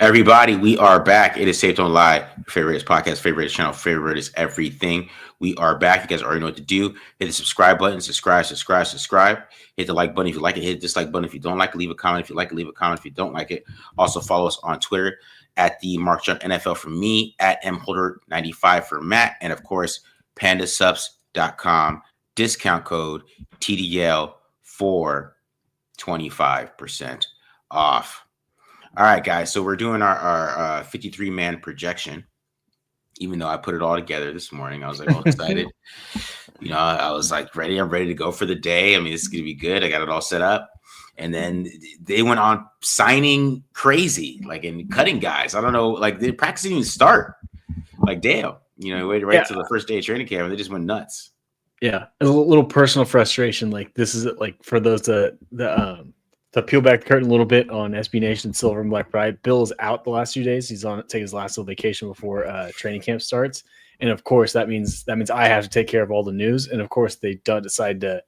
Everybody, we are back. It is Safe Don't Lie. Favorite is podcast, favorite is channel, favorite is everything. We are back. You guys already know what to do. Hit the subscribe button, subscribe. Hit the like button if you like it. Hit the dislike button if you don't like it. Leave a comment if you like it. Leave a comment if you don't like it. Also follow us on Twitter at the Mark Jump NFL for me, at mholder95 for Matt, and of course, pandasubs.com. Discount code TDL for 25% off. All right, guys. So we're doing our 53-man projection. Even though I put it all together this morning, I was like all excited. I was like ready. I'm ready to go for the day. I mean, this is going to be good. I got it all set up. And then they went on signing crazy, like and cutting guys. I don't know, like the practice didn't even start. Like, damn, waited right to the first day of training camp and they just went nuts. Yeah, a little personal frustration. Like this is like for those to peel back the curtain a little bit on SB Nation Silver and Black Pride. Bill is out the last few days. He's on take his last little vacation before training camp starts, and of course that means I have to take care of all the news. And of course they decide to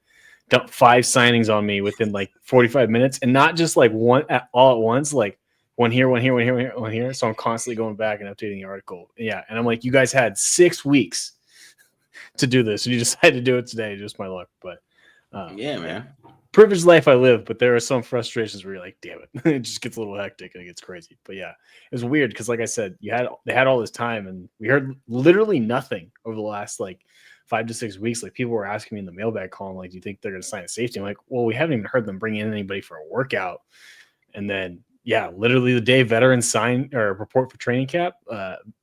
dump 5 signings on me within like 45 minutes, and not just like all at once, like one here. So I'm constantly going back and updating the article. Yeah, and I'm like, you guys had 6 weeks to do this, and you decided to do it today. Just my luck, but yeah, man. Privileged life I live, but there are some frustrations where you're like, damn it, it just gets a little hectic and it gets crazy. But yeah, it was weird because, like I said, they had all this time, and we heard literally nothing over the last like 5 to 6 weeks. Like people were asking me in the mailbag column, like, do you think they're going to sign a safety? I'm like, well, we haven't even heard them bring in anybody for a workout. And then, yeah, literally the day veterans sign or report for training camp,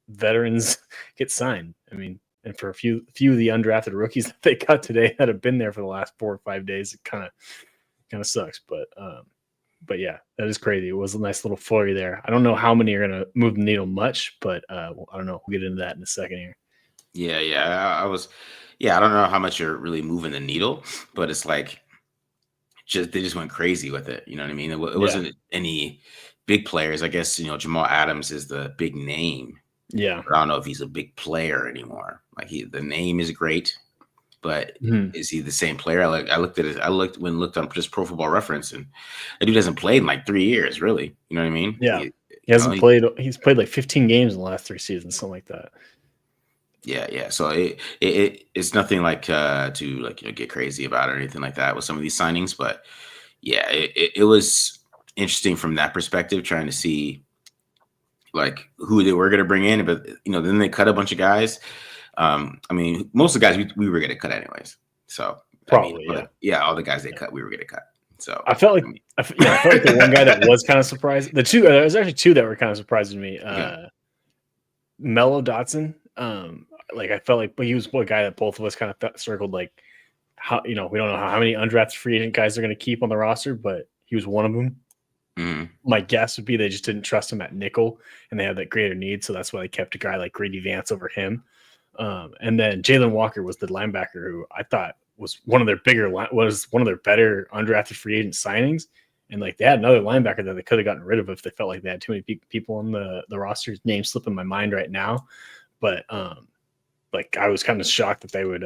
veterans get signed. I mean, and for a few of the undrafted rookies that they cut today that have been there for the last 4 or 5 days, it kind of sucks. But yeah, that is crazy. It was a nice little flurry there. I don't know how many are going to move the needle much, but I don't know. We'll get into that in a second here. Yeah. I don't know how much you're really moving the needle, but it's like they just went crazy with it. You know what I mean? It wasn't any big players. I guess, Jamal Adams is the big name. Yeah. But I don't know if he's a big player anymore. Like the name is great, but is he the same player? I looked on just Pro Football Reference, and the dude hasn't played in like 3 years, really. You know what I mean? Yeah. He hasn't played. He's played like 15 games in the last 3 seasons, something like that. Yeah. So it's nothing like to get crazy about it or anything like that with some of these signings, but yeah, it was interesting from that perspective, trying to see like who they were going to bring in, but then they cut a bunch of guys. I mean, most of the guys we were going to cut anyways. So probably, all the guys they cut, we were going to cut. So I felt like the one guy that was kind of surprised. There was actually 2 that were kind of surprising me. Mello Dotson. Like I felt like, but he was one guy that both of us kind of circled. Like how we don't know how many undrafted free agent guys they're going to keep on the roster, but he was one of them. Mm-hmm. My guess would be they just didn't trust him at nickel, and they had that greater need, so that's why they kept a guy like Grady Vance over him. And then Jalen Walker was the linebacker who I thought was one of their better undrafted free agent signings. And like they had another linebacker that they could have gotten rid of if they felt like they had too many people on the roster. His name's slipping my mind right now, but like I was kind of shocked that they would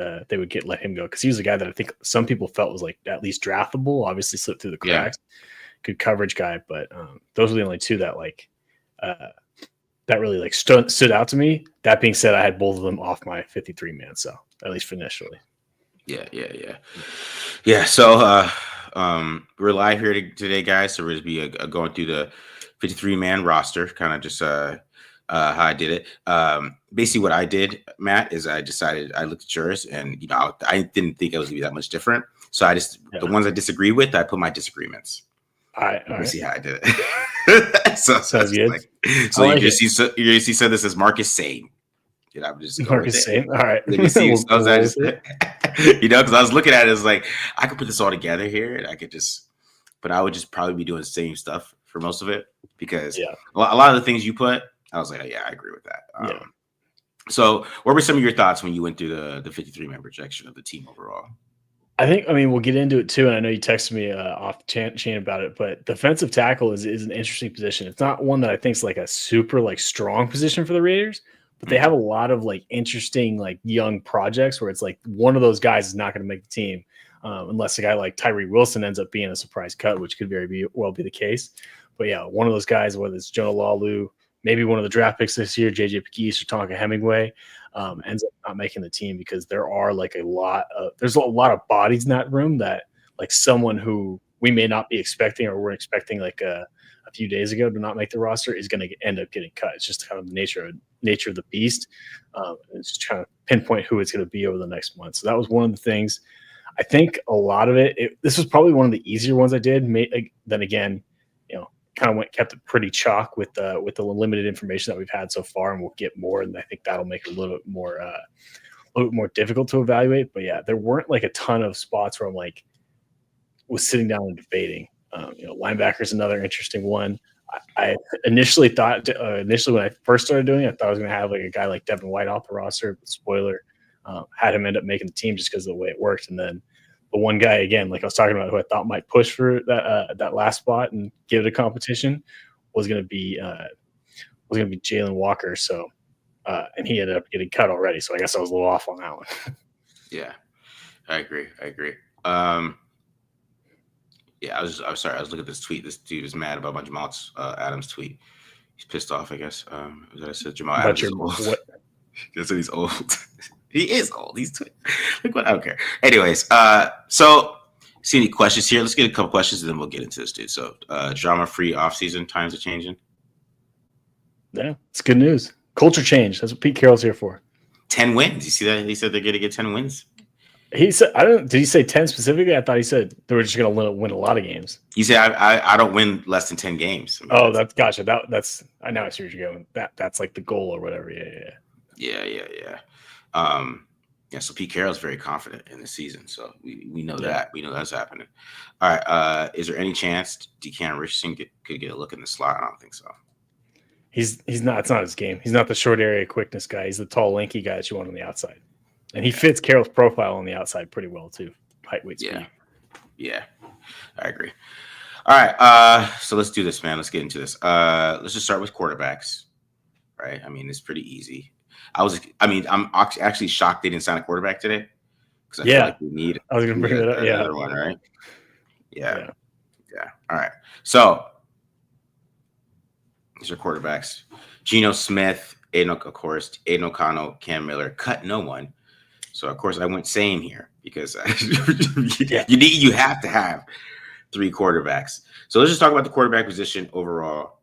let him go, because he was a guy that I think some people felt was like at least draftable. Obviously slipped through the cracks. Yeah. Good coverage guy, but those were the only 2 that like that really like stood out to me. That being said, I had both of them off my 53-man, so at least initially. Yeah. So we're live here today, guys. So we're going to be going through the 53-man roster, kind of just how I did it. Basically, what I did, Matt, is I looked at yours, and I didn't think it was going to be that much different. So the ones I disagree with, I put my disagreements. All right. See how I did it. So sounds good. You see, so this is Marcus Sane. I'm just Marcus Sane. All right. Let me see. Because I was looking at it, it's like I could put this all together here, and I could but I would just probably be doing the same stuff for most of it, because a lot of the things you put, I was like, I agree with that. So, what were some of your thoughts when you went through the 53-man projection of the team overall? I mean, we'll get into it too, and I know you texted me off the chain about it, but defensive tackle is an interesting position. It's not one that I think is like a super like strong position for the Raiders, but they have a lot of like interesting like young projects where it's like one of those guys is not going to make the team unless a guy like Tyree Wilson ends up being a surprise cut, which could very well be the case. But yeah, one of those guys, whether it's Jonah Lalu, maybe one of the draft picks this year, JJ Pegues or Tonka Hemingway, ends up not making the team because there's a lot of bodies in that room that like someone who we may not be expecting or we're expecting like a few days ago to not make the roster is going to end up getting cut. It's just kind of the nature of the beast. It's just trying to pinpoint who it's going to be over the next month. So that was one of the things. I think a lot of this was probably one of the easier ones I did. Then again, kind of kept it pretty chalk with the limited information that we've had so far, and we'll get more. And I think that'll make it a little bit more difficult to evaluate. But yeah, there weren't like a ton of spots where I'm like was sitting down and debating. Linebacker is another interesting one. I initially thought when I first started doing it, I thought I was going to have like a guy like Devin White off the roster. But spoiler, had him end up making the team just because of the way it worked. And then the one guy, again, like I was talking about, who I thought might push for that last spot and give it a competition was going to be Jalen Walker. So, and he ended up getting cut already. So I guess I was a little off on that one. Yeah, I agree. Yeah, I was sorry. I was looking at this tweet. This dude is mad about Jamal Adams' tweet. He's pissed off, I guess. As I said, Jamal Adams is old. That's what he's old. He is old. He's like, what? I don't care. Anyways, so see any questions here? Let's get a couple questions and then we'll get into this, dude. So, drama-free offseason, times are changing. Yeah, it's good news. Culture change. That's what Pete Carroll's here for. 10 wins. You see that? He said they're going to get 10 wins. He said, did he say 10 specifically? I thought he said they were just going to win a lot of games. He said, I don't win less than 10 games. I mean, that's gotcha. I know I see where you're going. That's like the goal or whatever. Yeah. So Pete Carroll's very confident in the season. So we know that. We know that's happening. All right. Is there any chance DeCam Richardson could get a look in the slot? I don't think so. He's not. It's not his game. He's not the short area quickness guy. He's the tall, lanky guy that you want on the outside. And he fits Carroll's profile on the outside pretty well, too. Height, weight, speed. Yeah. I agree. All right. So let's do this, man. Let's get into this. Let's just start with quarterbacks. Right? I mean, it's pretty easy. I'm actually shocked they didn't sign a quarterback today. Because I feel like we need I was going to bring that up. Another one, right? Yeah. All right. So these are quarterbacks. Geno Smith, Aiden O'Connell, Cam Miller. Cut no one. So of course I went same here because you have to have 3 quarterbacks. So let's just talk about the quarterback position overall.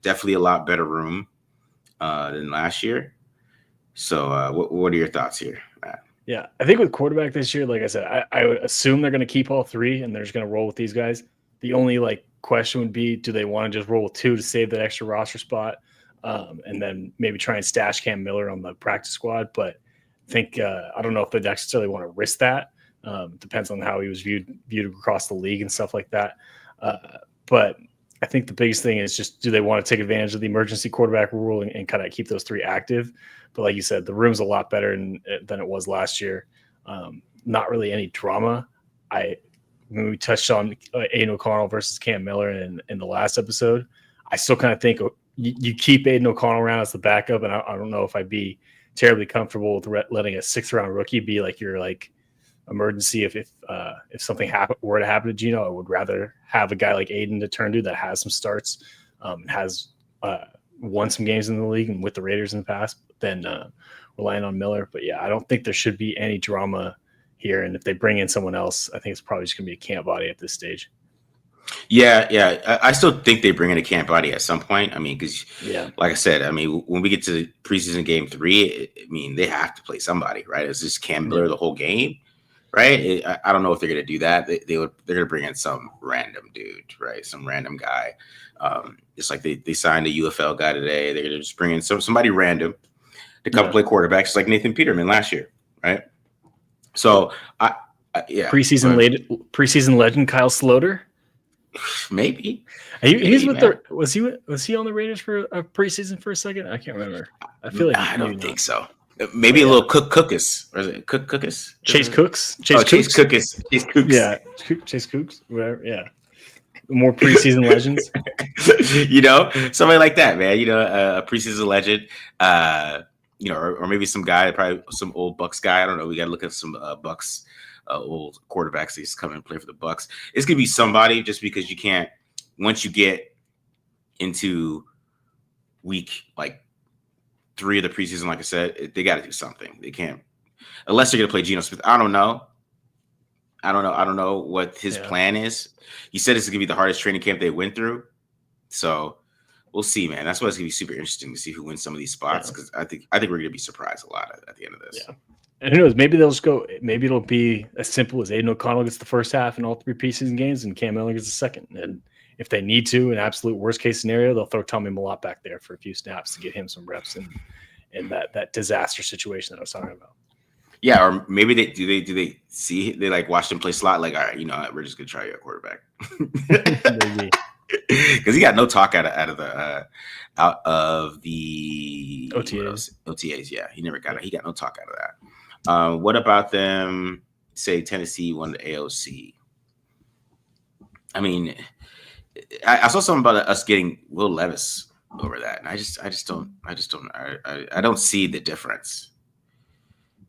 Definitely a lot better room than last year. So what are your thoughts here, Matt? Yeah, I think with quarterback this year, like I said, I would assume they're going to keep all 3 and they're just going to roll with these guys. The only question would be, do they want to just roll with 2 to save that extra roster spot, and then maybe try and stash Cam Miller on the practice squad? But I think I don't know if they necessarily want to risk that. Depends on how he was viewed across the league and stuff like that. But I think the biggest thing is just, do they want to take advantage of the emergency quarterback rule and kind of keep those 3 active? But like you said, the room's a lot better than it was last year. Not really any drama. When we touched on Aiden O'Connell versus Cam Miller in the last episode, I still kind of think you keep Aiden O'Connell around as the backup, and I don't know if I'd be terribly comfortable with letting a 6th-round rookie be like your emergency if something were to happen to Geno. I would rather have a guy like Aiden to turn to that has some starts, has won some games in the league and with the Raiders in the past than relying on Miller. But yeah, I don't think there should be any drama here. And if they bring in someone else, I think it's probably just going to be a camp body at this stage. Yeah. I still think they bring in a camp body at some point. I mean, because like I said, I mean, when we get to preseason game 3, I mean, they have to play somebody, right? It's just Cam Miller the whole game, right? I don't know if they're going to do that. They're going to bring in some random dude, right? Some random guy. It's like they signed a UFL guy today. They're going to just bring in somebody random to come play quarterback, just like Nathan Peterman last year, right? So preseason legend Kyle Sloter. Maybe he's with was he on the Raiders for a preseason for a second? I can't remember. I feel like I don't think so. Maybe a little Cookus, or is it Cookus? Chase Cooks. Chase Cookus. Yeah, Chase Cooks. Whatever. Yeah, more preseason legends. Somebody like that, man. A preseason legend. Or maybe some guy, probably some old Bucks guy. I don't know. We got to look at some Bucks. Old quarterbacks that come and play for the Bucks. It's gonna be somebody, just because you can't, once you get into week like 3 of the preseason. Like I said, they got to do something. They can't unless they're going to play Geno Smith. I don't know. I don't know what his plan is. He said this is going to be the hardest training camp they went through. So we'll see, man. That's why it's going to be super interesting to see who wins some of these spots because I think we're going to be surprised a lot at the end of this. Yeah. And who knows? Maybe they'll just go. Maybe it'll be as simple as Aiden O'Connell gets the first half in all 3 preseason games, and Cam Miller gets the second. And if they need to, an absolute worst case scenario, they'll throw Tommy Malott back there for a few snaps to get him some reps in that disaster situation that I was talking about. Yeah, or maybe they see they like watch them play slot like, all right, you know, we're just gonna try you at quarterback because he got no talk out of the OTAs. Yeah, he never got it. He got no talk out of that. What about them? Say Tennessee won the AOC. I mean, I saw something about us getting Will Levis over that, and I don't see the difference.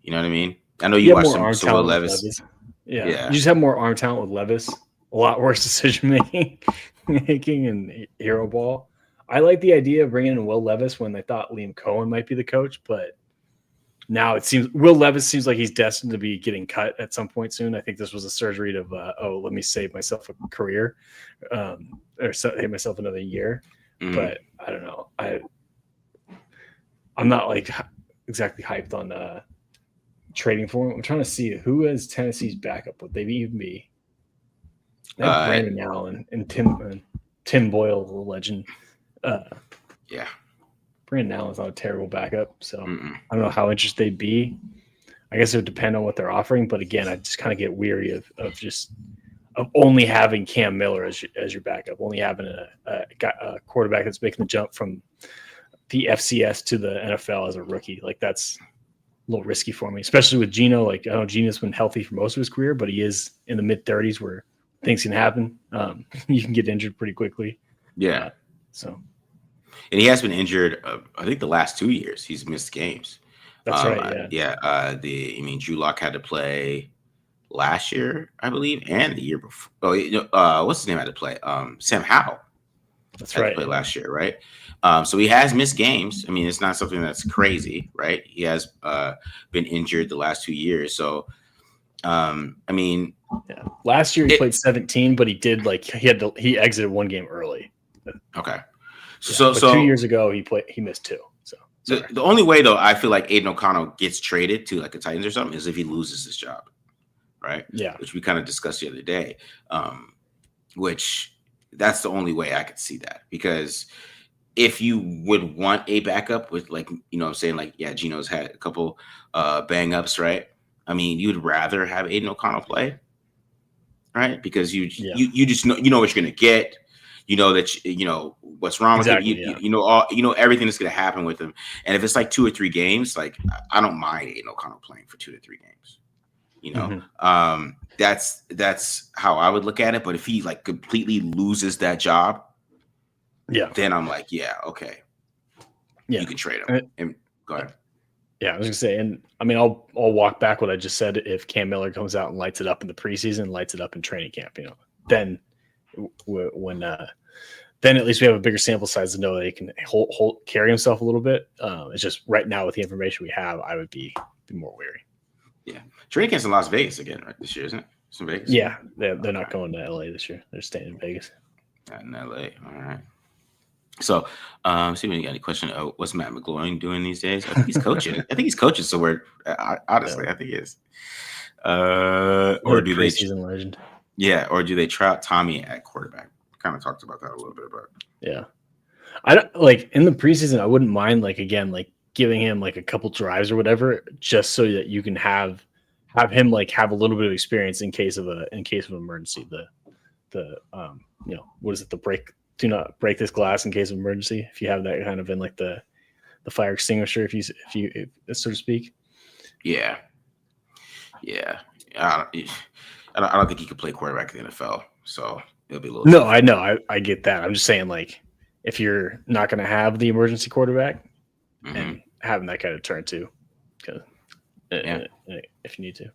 You know what I mean? I know you watched some Will Levis. Yeah, you just have more arm talent with Levis. A lot worse decision making and hero ball. I like the idea of bringing in Will Levis when they thought Liam Cohen might be the coach, but now it seems Will Levis seems like he's destined to be getting cut at some point soon. I think this was a surgery of let me save myself a career, or save myself another year. Mm-hmm. But I don't know. I'm not like exactly hyped on trading for him. I'm trying to see who is Tennessee's backup. Would they even be? They have Brandon Allen and Tim Boyle, the legend. Yeah. Brandon Allen's not a terrible backup, so I don't know how interested they'd be. I guess it would depend on what they're offering, but again, I just kind of get weary of only having Cam Miller as your backup, only having a quarterback that's making the jump from the FCS to the NFL as a rookie. Like that's a little risky for me, especially with Geno. Like I know Geno's been healthy for most of his career, but he is in the mid-30s where things can happen. You can get injured pretty quickly. Yeah. And he has been injured. I think the last 2 years he's missed games. That's right. Yeah. Drew Lock had to play last year, I believe, and the year before. Oh, what's his name had to play? Sam Howell. That's right. To play last year, right? So he has missed games. I mean, it's not something that's crazy, right? He has been injured the last 2 years. So, I mean, last year he played 17, but he did he exited one game early. Okay. So 2 years ago he missed 2. So the only way though I feel like Aiden O'Connell gets traded to like the Titans or something is if he loses his job, right? Yeah, which we kind of discussed the other day. Which that's the only way I could see that, because if you would want a backup with I'm saying Geno's had a couple bang ups, right? I mean, you'd rather have Aiden O'Connell play, right? Because you just know what you're gonna get. You know that what's wrong with him. You know everything that's going to happen with him. And if it's like 2 or 3 games, like I don't mind Aiden O'Connell playing for 2 to 3 games. That's how I would look at it. But if he like completely loses that job, then I'm like, okay, you can trade him. And go ahead. Yeah, I was gonna say, and I mean, I'll walk back what I just said. If Cam Miller comes out and lights it up in the preseason, lights it up in training camp, then then at least we have a bigger sample size to know that he can carry himself a little bit. It's just right now with the information we have, I would be more wary. Yeah, training camp's in Las Vegas again, right? This year, isn't it? It's in Vegas. Yeah, they're not going to LA this year. They're staying in Vegas. Not in LA. All right. So, see if we got any question. What's Matt McGloin doing these days? I think he's coaching. somewhere. Honestly, I think he is. Or do they legend? Yeah, or do they try out Tommy at quarterback? Kind of talked about that a little bit, but I don't in the preseason. I wouldn't mind giving him a couple drives or whatever, just so that you can have him have a little bit of experience in case of emergency. What is it? Do not break this glass in case of emergency. If you have that kind of in the fire extinguisher, if you so to speak. Yeah. I don't think he could play quarterback in the NFL, so it'll be a little. No, I know, I get that. I'm just saying, if you're not going to have the emergency quarterback, and having that kind of turn too, because if you need to,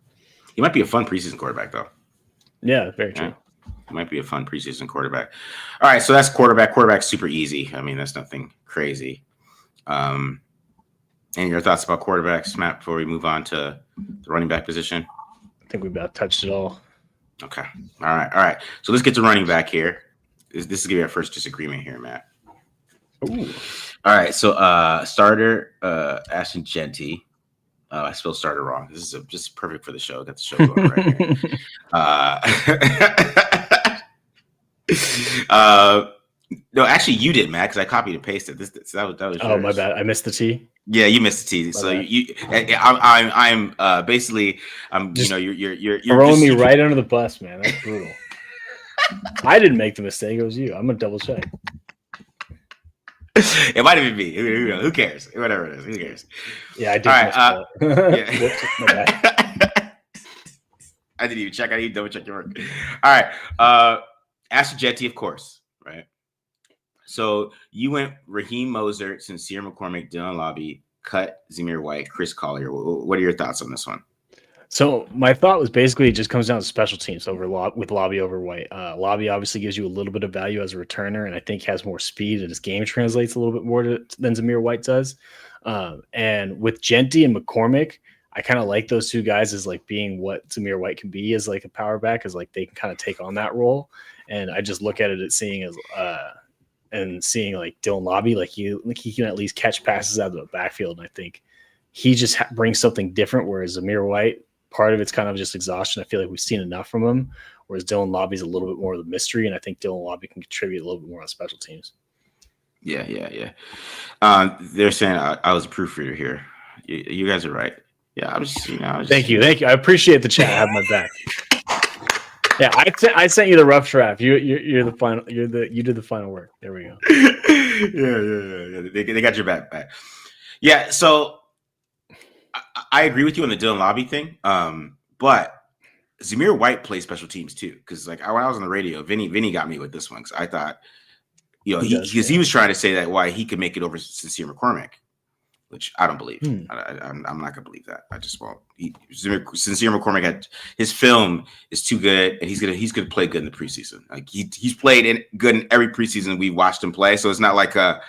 he might be a fun preseason quarterback, though. Yeah, very true. He might be a fun preseason quarterback. All right, so that's quarterback. Quarterback's super easy. I mean, that's nothing crazy. And your thoughts about quarterbacks, Matt, before we move on to the running back position? I think we about touched it all. Okay. All right. So let's get to running back here. This is gonna be our first disagreement here, Matt. Ooh. All right. So starter Ashton Genty. I spelled starter wrong. This is just perfect for the show. Got the show going right here. No, actually, you did, Matt, because I copied and pasted this. That was oh, yours. My bad. I missed the T. Yeah, you missed the T. So I'm basically just, you're throwing me right under the bus, man. That's brutal. I didn't make the mistake. It was you. I'm gonna double check. It might have been me. Who cares? Whatever it is. Who cares? Yeah, I did. All right. Yeah. Whoops, my bad. I didn't even check. I didn't double check your work. All right. Ashton Genty, of course. Right. So you went Raheem Mostert, Sincere McCormick, Dylan Lobby, cut Zamir White, Chris Collier. What are your thoughts on this one? So my thought was basically it just comes down to special teams with Lobby over White. Lobby obviously gives you a little bit of value as a returner, and I think has more speed, and his game translates a little bit more than Zamir White does. And with Genty and McCormick, I kind of like those two guys as like being what Zamir White can be as like a power back, as like they can kind of take on that role. And I just look at it as seeing like Dylan Lobby, like he can at least catch passes out of the backfield. And I think he just brings something different. Whereas Zamir White, part of it's kind of just exhaustion. I feel like we've seen enough from him. Whereas Dylan Lobby's a little bit more of the mystery. And I think Dylan Lobby can contribute a little bit more on special teams. Yeah. They're saying I was a proofreader here. You guys are right. Yeah, I was just, Thank you. I appreciate the chat. I have my back. Yeah, I sent you the rough draft. You're the final. You did the final work. There we go. Yeah. They got your back. Yeah. So I agree with you on the Dylan Lobby thing. But Zamir White plays special teams too. Because like when I was on the radio, Vinny got me with this one because I thought, he was trying to say that why he could make it over Sincere McCormick, which I don't believe. I'm not gonna believe that. I just won't. Sincere McCormick had his film is too good, and he's gonna play good in the preseason. Like he's played good in every preseason we watched him play. So it's not like the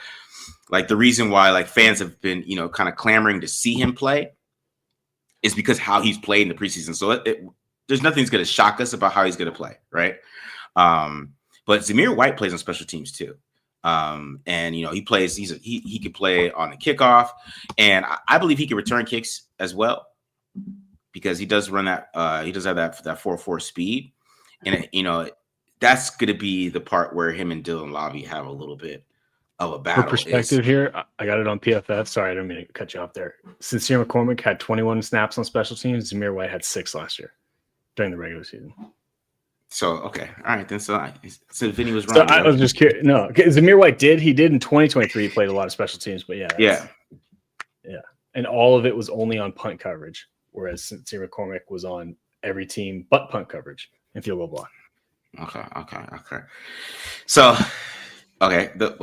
reason why like fans have been kind of clamoring to see him play is because how he's played in the preseason. So there's nothing that's gonna shock us about how he's gonna play, right? But Zamir White plays on special teams too. And he plays. He can play on the kickoff, and I believe he can return kicks as well because he does run that. He does have that 4.4 speed, and that's going to be the part where him and Dylan Lobby have a little bit of a battle. For perspective here, I got it on PFF. Sorry, I didn't mean to cut you off there. Sincere McCormick had 21 snaps on special teams. Zamir White had 6 last year during the regular season. So, okay. All right. Then, so Vinny was wrong. So I was just curious. No, Zamir White did. He did in 2023. He played a lot of special teams, but yeah. And all of it was only on punt coverage, whereas Sincere McCormick was on every team but punt coverage and field goal block. Okay. So,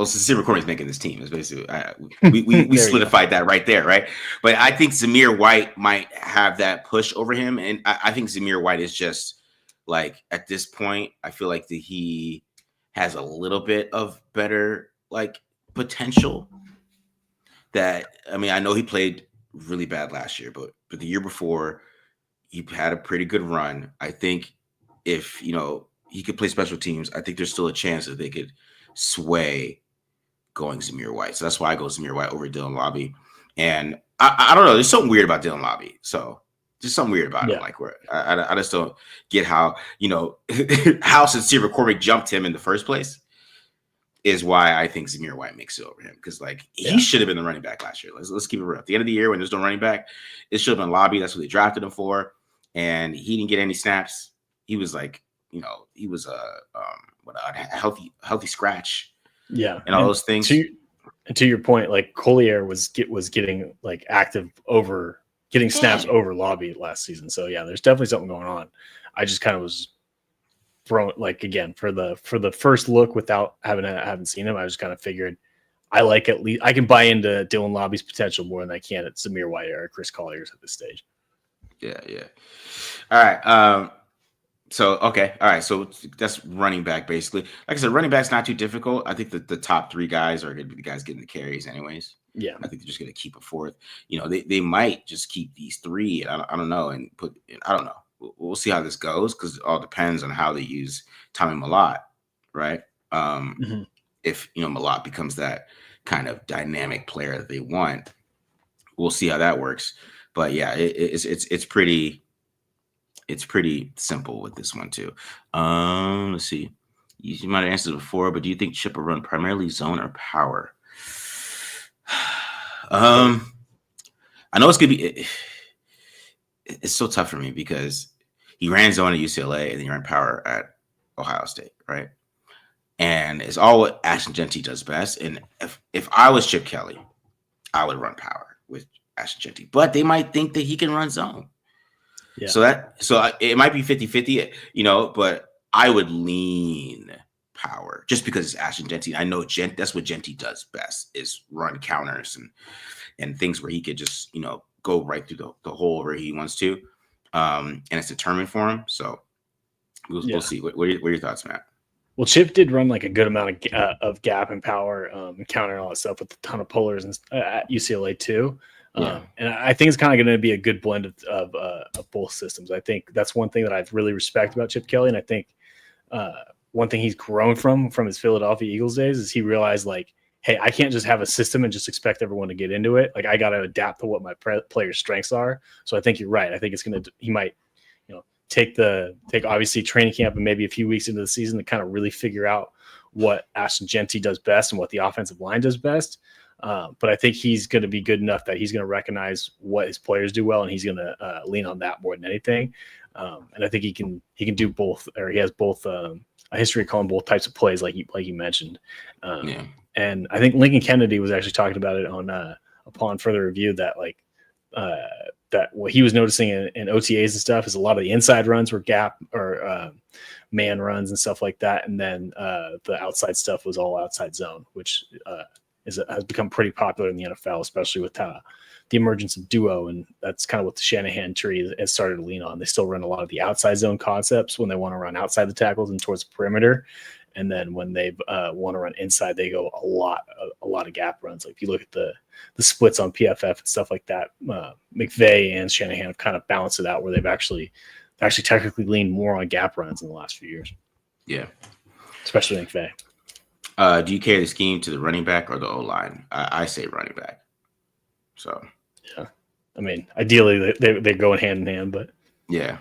Sincere McCormick's making this team. Is basically we solidified that right there, right? But I think Zamir White might have that push over him, and I think Zamir White is just. Like at this point, I feel like that he has a little bit of better like potential. I know he played really bad last year, but the year before he had a pretty good run. I think if he could play special teams, I think there's still a chance that they could sway going Zamir White. So that's why I go Zamir White over Dylan Lobby. And I don't know, there's something weird about Dylan Lobby. So just something weird about him, like where I just don't get how how Sincere McCormick jumped him in the first place is why I think Zamir White makes it over him because he should have been the running back last year. Let's keep it real. At the end of the year when there's no running back, it should have been Lobby. That's what they drafted him for, and he didn't get any snaps. He was he was a healthy scratch. Yeah, and all those things. To your point, like Collier was getting like active over. Getting snaps over Lobby last season. So yeah, there's definitely something going on. I just kind of was thrown again for the first look without having seen him. I just kind of figured I at least I can buy into Dylan Lobby's potential more than I can at Zamir White or Chris Collier's at this stage. Yeah. All right. So okay. All right. So that's running back basically. Like I said, running back's not too difficult. I think that the top 3 guys are going to be the guys getting the carries anyways. Yeah. I think they're just going to keep a fourth. They might just keep these three. I don't know, and I don't know. We'll see how this goes because it all depends on how they use Tommy Malott, right? Mm-hmm. If Malott becomes that kind of dynamic player that they want, we'll see how that works. But yeah, it's pretty simple with this one too. Let's see. You might have answered before, but do you think Chip will run primarily zone or power? I know it's gonna be. It's so tough for me because he ran zone at UCLA and then he ran power at Ohio State, right? And it's all what Ashton Genty does best. And if I was Chip Kelly, I would run power with Ashton Genty. But they might think that he can run zone. Yeah. So it might be 50-50, but I would lean power just because it's Ashton Genty. I know that's what Genty does best is run counters and things where he could just, go right through the hole where he wants to. And it's determined for him. So we'll see. What are your thoughts, Matt? Well, Chip did run like a good amount of gap and power and counter and all that stuff with a ton of pullers at UCLA too. And I think it's kind of going to be a good blend of both systems. I think that's one thing that I really respect about Chip Kelly. And I think one thing he's grown from his Philadelphia Eagles days is he realized like, hey, I can't just have a system and just expect everyone to get into it. Like I got to adapt to what my players' strengths are. So I think you're right. I think he might, take obviously training camp and maybe a few weeks into the season to kind of really figure out what Ashton Genty does best and what the offensive line does best. But I think he's going to be good enough that he's going to recognize what his players do well, and he's going to lean on that more than anything. And I think he can do both, or he has both a history of calling both types of plays, like you mentioned. And I think Lincoln Kennedy was actually talking about it on upon further review that that what he was noticing in OTAs and stuff is a lot of the inside runs were gap or man runs and stuff like that, and then the outside stuff was all outside zone, which has become pretty popular in the NFL, especially with the emergence of duo, and that's kind of what the Shanahan tree has started to lean on. They still run a lot of the outside zone concepts when they want to run outside the tackles and towards the perimeter, and then when they want to run inside, they go a lot of gap runs. Like if you look at the splits on PFF and stuff like that, McVay and Shanahan have kind of balanced it out where they've actually technically leaned more on gap runs in the last few years. Yeah, especially McVay. Do you carry the scheme to the running back or the O-line? I say running back. So yeah, I mean, ideally they go hand in hand, but yeah,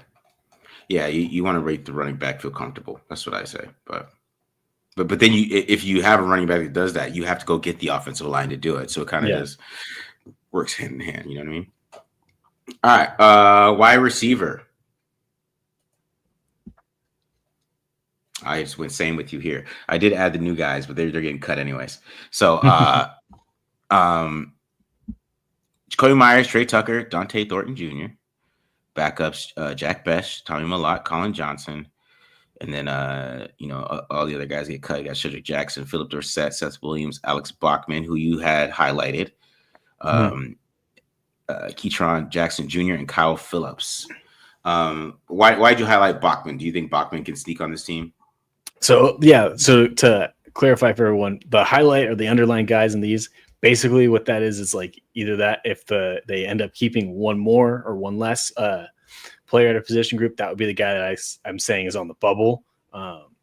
you want to rate the running back, feel comfortable. That's what I say. But then if you have a running back that does that, you have to go get the offensive line to do it. So it kind of just works hand in hand. You know what I mean? All right, wide receiver. I just went same with you here. I did add the new guys, but they're getting cut anyways. So Jacoby Myers, Trey Tucker, Dante Thornton Jr. Backups, Jack Bech, Tommy Malott, Colin Johnson. And then, all the other guys get cut. You got Cedric Jackson, Philip Dorsett, Seth Williams, Alex Bachman, who you had highlighted, Keytron Jackson Jr., and Kyle Phillips. Why'd you highlight Bachman? Do you think Bachman can sneak on this team? So to clarify for everyone, the highlight or the underlying guys in these, basically what that is like either that if they end up keeping one more or one less player at a position group, that would be the guy that I'm saying is on the bubble,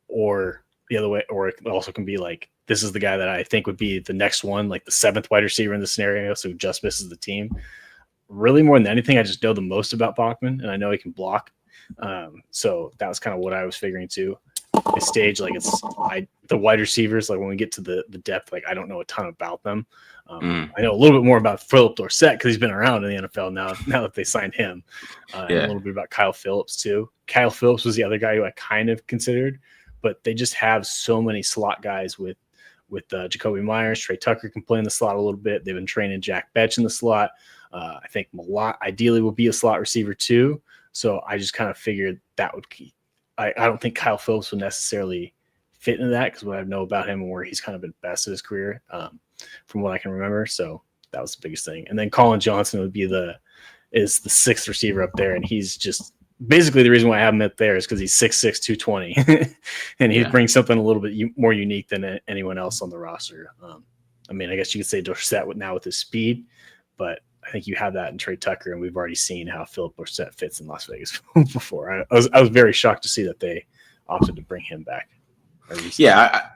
or the other way, or it also can be like this is the guy that I think would be the next one, like the seventh wide receiver in the scenario, so just misses the team. Really, more than anything, I just know the most about Bachman, and I know he can block. So that was kind of what I was figuring too. This stage, like the wide receivers, like when we get to the depth, like I don't know a ton about them. I know a little bit more about Philip Dorsett because he's been around in the NFL now that they signed him. And a little bit about Kyle Phillips too. Kyle Phillips was the other guy who I kind of considered, but they just have so many slot guys with Jacoby Myers. Trey Tucker can play in the slot a little bit. They've been training Jack Bech in the slot. I think Malott ideally will be a slot receiver too. So I just kind of figured that would keep. I don't think Kyle Phillips would necessarily fit into that because what I know about him and where he's kind of been best in his career, from what I can remember. So that was the biggest thing. And then Colin Johnson would be the sixth receiver up there, and he's just basically the reason why I have him up there is because he's 6'6", 220, and he brings something a little bit more unique than anyone else on the roster. I mean, I guess you could say Dorsett now with his speed, but I think you have that in Trey Tucker, and we've already seen how Philip Dorsett fits in Las Vegas before. I was very shocked to see that they opted to bring him back. Yeah,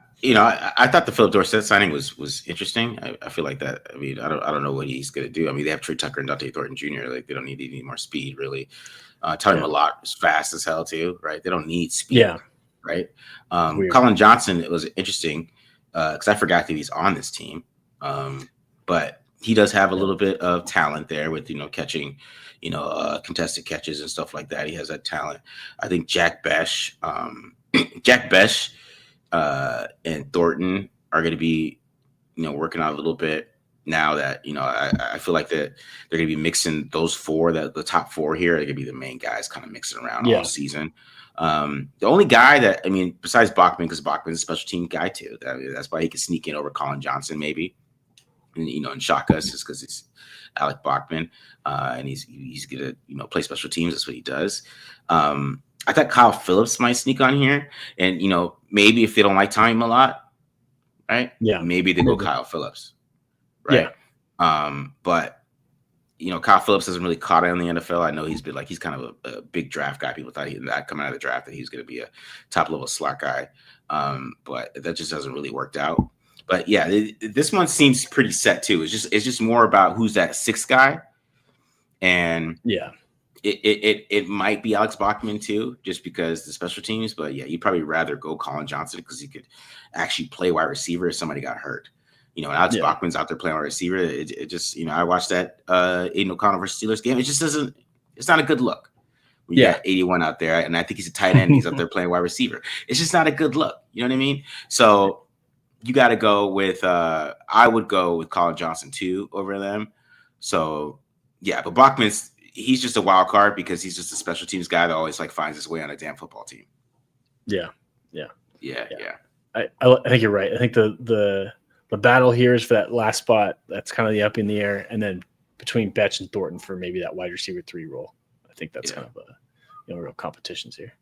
I thought the Philip Dorsett signing was interesting. I feel like that. I mean, I don't know what he's going to do. I mean, they have Trey Tucker and Dante Thornton Jr. Like, they don't need any more speed, really. Tony Millott is fast as hell too, right? They don't need speed, right? Colin Johnson, it was interesting because I forgot that he's on this team, but he does have a little bit of talent there with catching, contested catches and stuff like that. He has that talent. I think Jack Besh, and Thornton are going to be, working out a little bit now that, I feel like that they're going to be mixing those four, the top four here. They're going to be the main guys kind of mixing around all season. The only guy that, I mean, besides Bachman, because Bachman's a special team guy too. That's why he could sneak in over Colin Johnson maybe, and shock us just because it's Alec Bachman. And he's going to, play special teams. That's what he does. I thought Kyle Phillips might sneak on here, and maybe if they don't like Tommy Millott, right? Yeah, maybe they go Kyle Phillips, right? Yeah. But Kyle Phillips hasn't really caught it in the NFL. I know he's kind of a big draft guy. People thought that coming out of the draft that he was going to be a top level slot guy, but that just hasn't really worked out. But yeah, this one seems pretty set too. It's just more about who's that sixth guy, and It might be Alex Bachman too, just because the special teams. But yeah, you'd probably rather go Colin Johnson because he could actually play wide receiver if somebody got hurt. And Alex Bachman's out there playing wide receiver. It just, I watched that Aiden O'Connell versus Steelers game. It just doesn't. It's not a good look. We got 81 out there, and I think he's a tight end. He's out there playing wide receiver. It's just not a good look. You know what I mean? So you got to go with. I would go with Colin Johnson too over them. So yeah, but Bachman's. He's just a wild card because he's just a special teams guy that always finds his way on a damn football team. Yeah. I think you're right. I think the battle here is for that last spot. That's kind of up in the air, and then between Betch and Thornton for maybe that wide receiver 3 role. I think that's kind of real competitions here.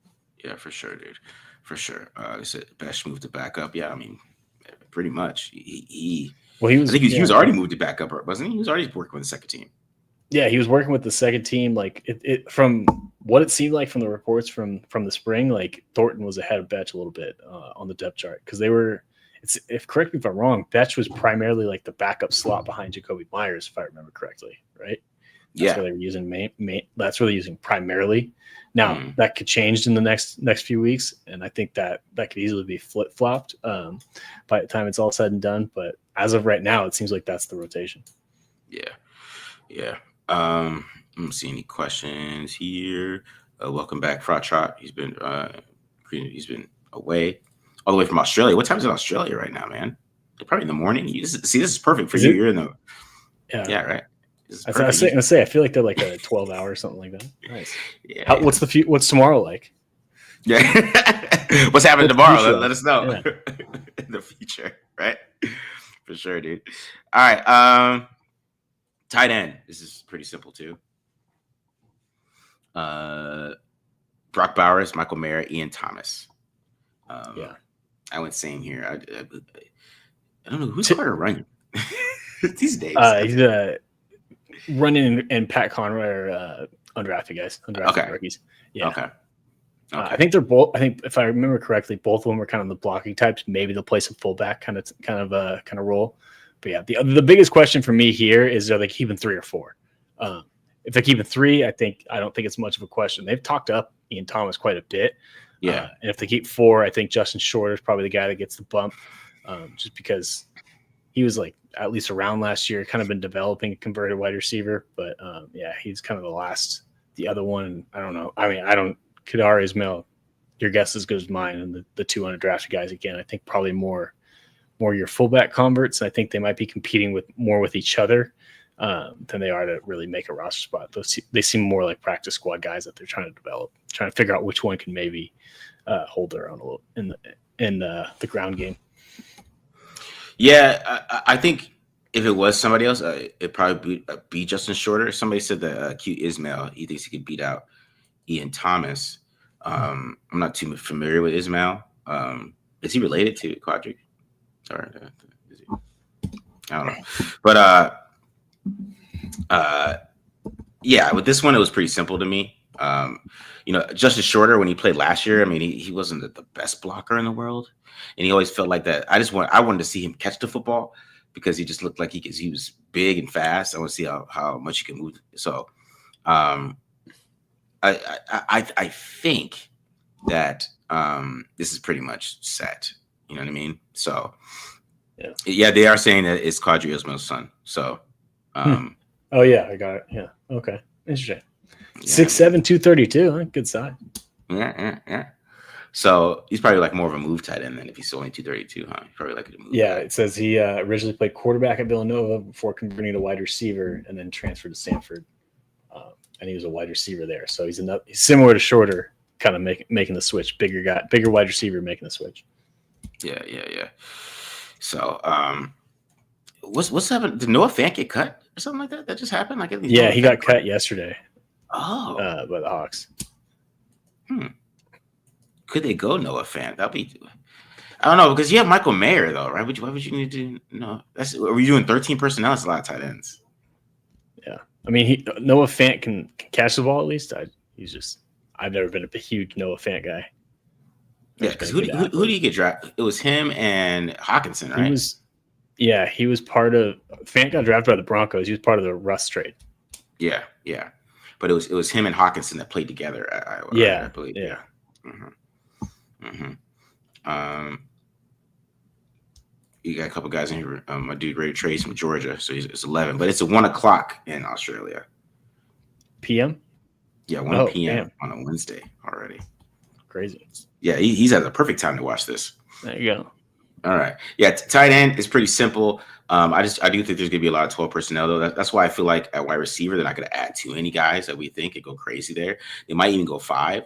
Yeah, for sure, dude. For sure. They said Betch moved it back up. Yeah, I mean, pretty much. He was already moved it back up, wasn't he? He was already working with the second team. Yeah, he was working with the second team. Like it from what it seemed like from the reports from the spring, like Thornton was ahead of Betch a little bit on the depth chart because they were. If correct me if I'm wrong, Betch was primarily like the backup slot behind Jacoby Myers, if I remember correctly, right? That's where they were using that's where they're using primarily. Now that could change in the next few weeks, and I think that could easily be flip flopped by the time it's all said and done. But as of right now, it seems like that's the rotation. Yeah. I don't see any questions here. Welcome back, Fraud Trot. He's been away all the way from Australia. What time is it in Australia right now, man? Probably in the morning. This is perfect for you. You're in the right. I was going to say, I feel like they're like a 12-hour or something like that. Nice. Yeah. What's tomorrow like? Yeah. What's happening tomorrow? Let us know in the future, right? For sure, dude. All right. Tight end. This is pretty simple too. Brock Bowers, Michael Mayer, Ian Thomas. I went same here. I don't know who's harder running these days. He's running and Pat Conroy are undrafted guys, undrafted rookies. Yeah. Okay. I think they're both. I think if I remember correctly, both of them were kind of the blocking types. Maybe they'll play some fullback kind of role. But yeah, the biggest question for me here is, are they keeping 3 or 4? If they're keeping 3, I don't think it's much of a question. They've talked up Ian Thomas quite a bit. Yeah. And if they keep 4, I think Justin Shorter is probably the guy that gets the bump, just because he was like at least around last year, kind of been developing a converted wide receiver. But he's kind of the other one. I don't know. I mean, Kadar Ismail, your guess is as good as mine. And the 2 undrafted guys, again, I think probably more your fullback converts. I think they might be competing more with each other than they are to really make a roster spot. They seem more like practice squad guys that they're trying to develop, trying to figure out which one can maybe hold their own a little in the ground game. Yeah, I think if it was somebody else, it'd probably be Justin Shorter. Somebody said that Q Ismail, he thinks he could beat out Ian Thomas. I'm not too familiar with Ismail. Is he related to Quadric? Sorry. I don't know. But yeah, with this one, it was pretty simple to me. Justice Shorter, when he played last year, I mean, he wasn't the best blocker in the world, and he always felt like that. I wanted to see him catch the football because he just looked like he was big and fast. I want to see how much he can move. So, I think that this is pretty much set. You know what I mean? So, yeah, they are saying that it's Quadri Ismail's son. So, oh yeah, I got it. Yeah, okay, interesting. 6'7", 232. Huh? Good size. Yeah. So he's probably like more of a move tight end than if he's only 232, huh? He's probably like a move. Yeah, it says he originally played quarterback at Villanova before converting to wide receiver and then transferred to Stanford. And he was a wide receiver there. So he's similar to Shorter, kind of making the switch. Bigger wide receiver making the switch. Yeah. So what's happened? Did Noah Fant get cut or something like that? That just happened? He got cut yesterday. Oh, by the Hawks. Could they go Noah Fant? That'd be. I don't know because you have Michael Mayer though, right? Why would you need to? No, are we doing 13 personnel? That's a lot of tight ends. Yeah, I mean, Noah Fant can catch the ball at least. I've never been a huge Noah Fant guy. Yeah, because who do you get drafted? It was him and Hawkinson, right? He was part of. Fant got drafted by the Broncos. He was part of the Russ trade. Yeah. But it was him and Hawkinson that played together at Iowa. Yeah, right? I believe. Yeah. You got a couple guys in here. My dude Ray Trace from Georgia, so it's 11, but it's at 1:00 in Australia. PM. Yeah, 1 p.m. on a Wednesday already. Crazy. Yeah, he's at the perfect time to watch this. There you go. All right. Yeah, tight end is pretty simple. I do think there's gonna be a lot of 12 personnel though. That's why I feel like at wide receiver they're not gonna add too many guys that we think could go crazy there. They might even go 5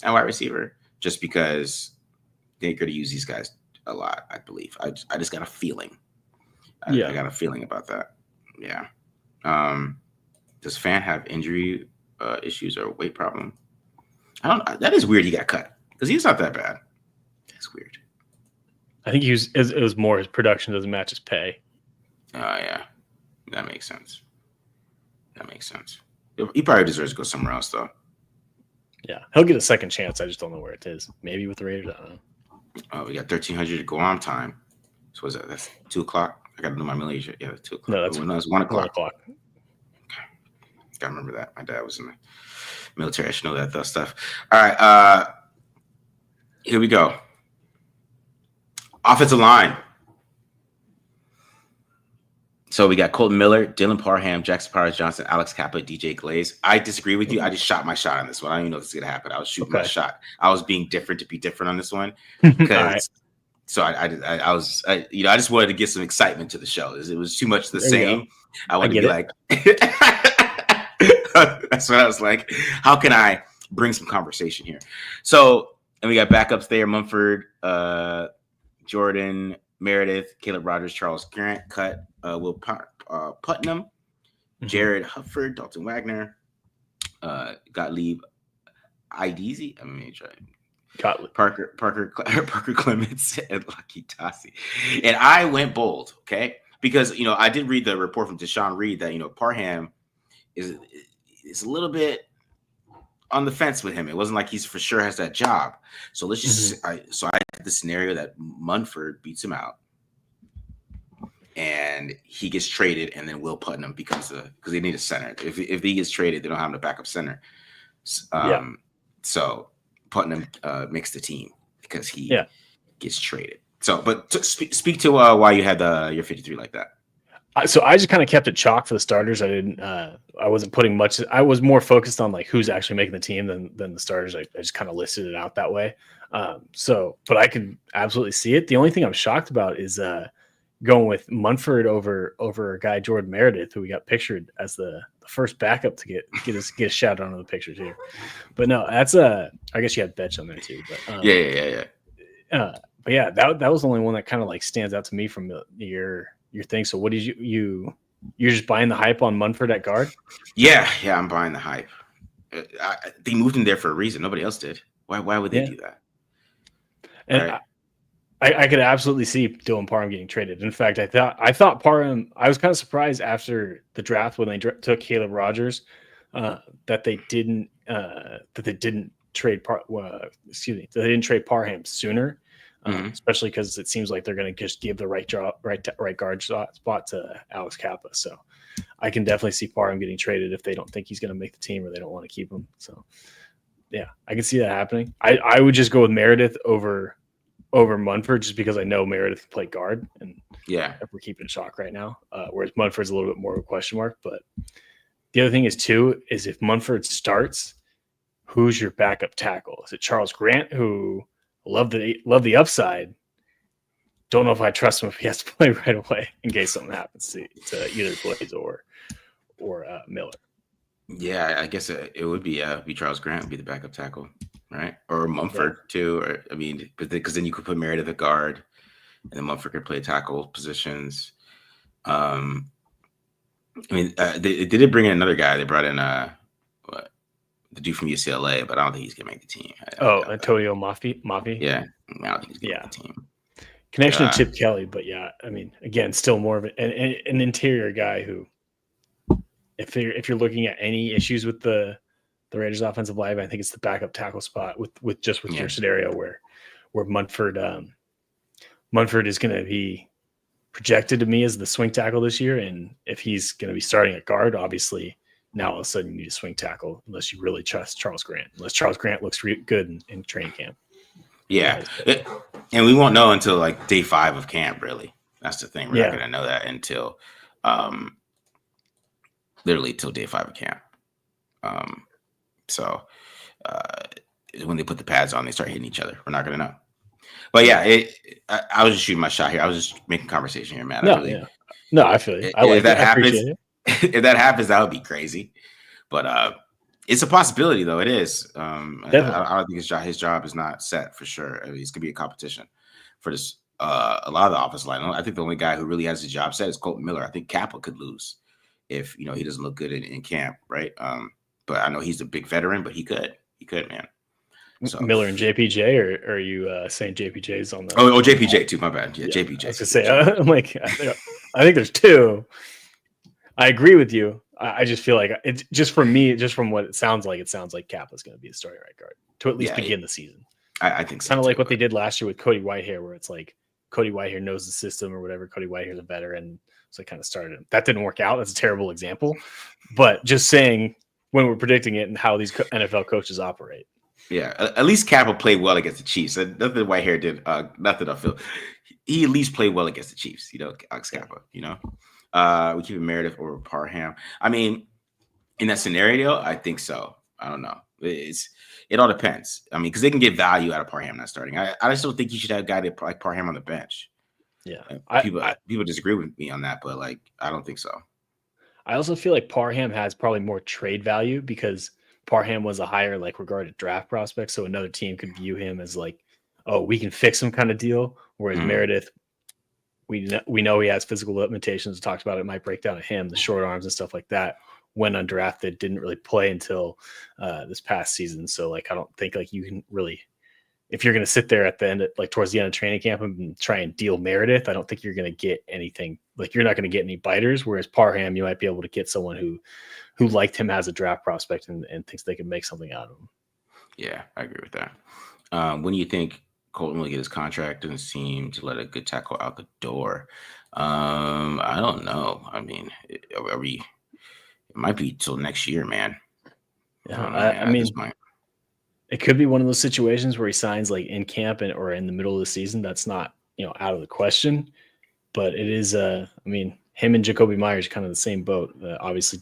at wide receiver just because they're gonna use these guys a lot. I believe. I just got a feeling. I got a feeling about that. Yeah. Does Fant have injury issues or weight problem? I don't. That is weird. He got cut because he's not that bad. That's weird. I think it was more his production doesn't match his pay. Oh, yeah. That makes sense. He probably deserves to go somewhere else, though. Yeah. He'll get a second chance. I just don't know where it is. Maybe with the Raiders. I don't know. Oh, we got 1,300 to go on time. So what's that? That's 2:00. I got to do my Malaysia. Yeah, 2:00. No, it's 1:00. 1:00. Okay. Gotta remember that. My dad was in the military. I should know that stuff. All right. Here we go. Offensive line. So we got Colton Miller, Dylan Parham, Jackson Powers Johnson, Alex Kappa, DJ Glaze. I disagree with you. I just shot my shot on this one. I don't even know if this is gonna happen. I was shooting my shot. I was being different to be different on this one. Because so I just wanted to get some excitement to the show. It was too much the same. I wanted to be like that's what I was like. How can I bring some conversation here? So, and we got backups there, Mumford, Jordan, Meredith, Caleb Rogers, Charles Grant, cut, Will Putnam, Jared Hufford, Dalton Wagner, Gottlieb Ideezy. I mean, Parker Clements, and Lucky Tassi. And I went bold, okay? Because, I did read the report from Deshaun Reed that, Parham is a little bit on the fence with him. It wasn't like he's for sure has that job. So let's just I had the scenario that Munford beats him out and he gets traded, and then Will Putnam becomes because they need a center. If he gets traded, they don't have a backup center. So Putnam makes the team because he gets traded. So, but speak to why you had your 53 like that. So I just kind of kept it chalk for the starters. I wasn't putting much. I was more focused on like who's actually making the team than the starters. I just kind of listed it out that way. But I can absolutely see it. The only thing I'm shocked about is going with Munford over a guy Jordan Meredith, who we got pictured as the first backup to get a shout out on the picture too. But no, that's I guess you had Betch on there too. But yeah. But yeah, that was the only one that kind of like stands out to me from your thing. So what did you're just buying the hype on Munford at guard? Yeah, I'm buying the hype. They moved him there for a reason. Nobody else did. Why would they do that? And I could absolutely see Dylan Parham getting traded. In fact, I thought Parham. I was kind of surprised after the draft when they took Caleb Rogers that they didn't trade they didn't trade Parham sooner, especially because it seems like they're going to just give the right guard spot to Alex Kappa. So I can definitely see Parham getting traded if they don't think he's going to make the team or they don't want to keep him. So yeah, I can see that happening. I would just go with Meredith over Munford just because I know Meredith can play guard, and if we're keeping Shock right now, whereas Munford's a little bit more of a question mark. But the other thing is if Munford starts, who's your backup tackle? Is it Charles Grant, who love the upside? Don't know if I trust him if he has to play right away in case something happens to either Blaze or Miller. Yeah, I guess it would be Charles Grant would be the backup tackle, right? Or Mumford too. Or I mean, because then you could put Meredith at guard, and then Mumford could play tackle positions. I mean, they did bring in another guy. They brought in the dude from UCLA, but I don't think he's gonna make the team. Antonio Mafi. Yeah, I don't think he's gonna make the team. Connection to Chip Kelly, but yeah, I mean, again, still more of an interior guy who, if you're looking at any issues with the Raiders' offensive line, I think it's the backup tackle spot with your scenario where Munford is going to be projected to me as the swing tackle this year, and if he's going to be starting at guard, obviously now all of a sudden you need a swing tackle unless you really trust Charles Grant. Unless Charles Grant looks good in training camp. Yeah, and we won't know until like day 5 of camp. Really, that's the thing. We're not going to know that until literally till day 5 of camp. So when they put the pads on, they start hitting each other. We're not going to know. But yeah, I was just shooting my shot here. I was just making conversation here, man. No, I feel you. If that happens, that would be crazy. But it's a possibility, though. It is. I don't think his job is not set for sure. I mean, it's gonna be a competition for this. A lot of the offensive line. I think the only guy who really has his job set is Colton Miller. I think Kappa could lose if he doesn't look good in camp, right? But I know he's a big veteran, but he could, man. So Miller and JPJ, or are you saying JPJ's on the? Oh, JPJ too. My bad. Yeah, JPJ. I was gonna say, I'm like, I think there's 2. I agree with you. I just feel like it's just from me, just from what it sounds like Kappa's going to be the starting right guard to at least begin the season. I think so. Kind of like what they did last year with Cody Whitehair, where it's like Cody Whitehair knows the system or whatever. Cody Whitehair's a veteran, so I kind of started him. That didn't work out. That's a terrible example, but just saying when we're predicting it and how these NFL coaches operate. Yeah, at least Kappa played well against the Chiefs. Nothing Whitehair did. Nothing I feel. He at least played well against the Chiefs. Alex Kappa. We keep it Meredith or Parham. I mean, in that scenario, I think so. I don't know. It all depends. I mean, because they can get value out of Parham not starting. I just don't think you should have a guy like Parham on the bench. Yeah, people disagree with me on that, but like I don't think so. I also feel like Parham has probably more trade value because Parham was a higher regarded draft prospect, so another team could view him as like, oh, we can fix him kind of deal. Whereas Meredith, we know he has physical limitations. We talked about it might break down to him, the short arms and stuff like that. When undrafted, didn't really play until this past season. So I don't think you can really, if you're going to sit there at the end, towards the end of training camp and try and deal Meredith, I don't think you're going to get anything. You're not going to get any biters. Whereas Parham, you might be able to get someone who liked him as a draft prospect and thinks they can make something out of him. Yeah, I agree with that. When do you think Colton will get his contract? Doesn't seem to let a good tackle out the door. I don't know. I mean, it might be till next year, man. Yeah, I mean, it could be one of those situations where he signs in camp or in the middle of the season. That's not out of the question, but it is. I mean, him and Jacoby Myers kind of the same boat. Obviously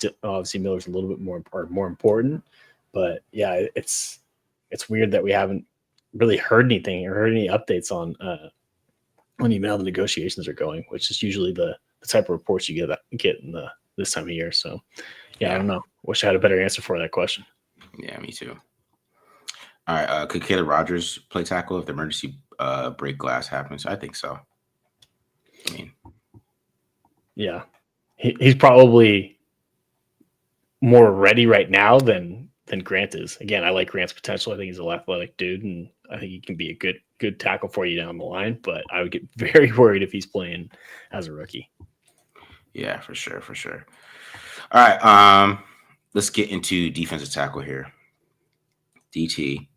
Miller's a little bit more important, but yeah, it's weird that we haven't really heard anything or heard any updates on how the negotiations are going, which is usually the type of reports you get in this time of year. So yeah, I don't know. Wish I had a better answer for that question. Yeah, me too. All right. Could Caleb Rogers play tackle if the emergency break glass happens? I think so. I mean, yeah, he's probably more ready right now than Grant is. Again, I like Grant's potential. I think he's an athletic dude, and I think he can be a good tackle for you down the line, but I would get very worried if he's playing as a rookie. Yeah, for sure, for sure. All right, let's get into defensive tackle here. DT.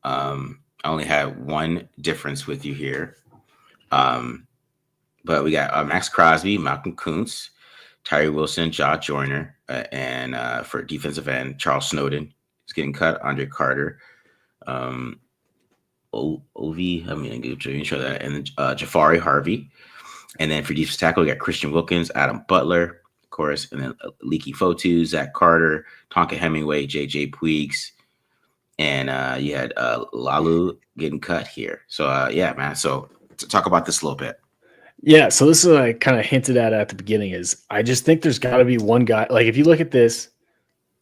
I only had one difference with you here. But we got Max Crosby, Malcolm Kuntz, Tyree Wilson, Josh Joyner, and for defensive end, Charles Snowden is getting cut. Andre Carter, Ovi, I'm going to show that, and Jafari Harvey. And then for defensive tackle, we got Christian Wilkins, Adam Butler, of course, and then Leaky Fotu, Zach Carter, Tonka Hemingway, JJ Puigs, and you had Lalu getting cut here. So, yeah, man. So to talk about this a little bit. Yeah, so this is what I kind of hinted at the beginning is I just think there's got to be one guy. Like, if you look at this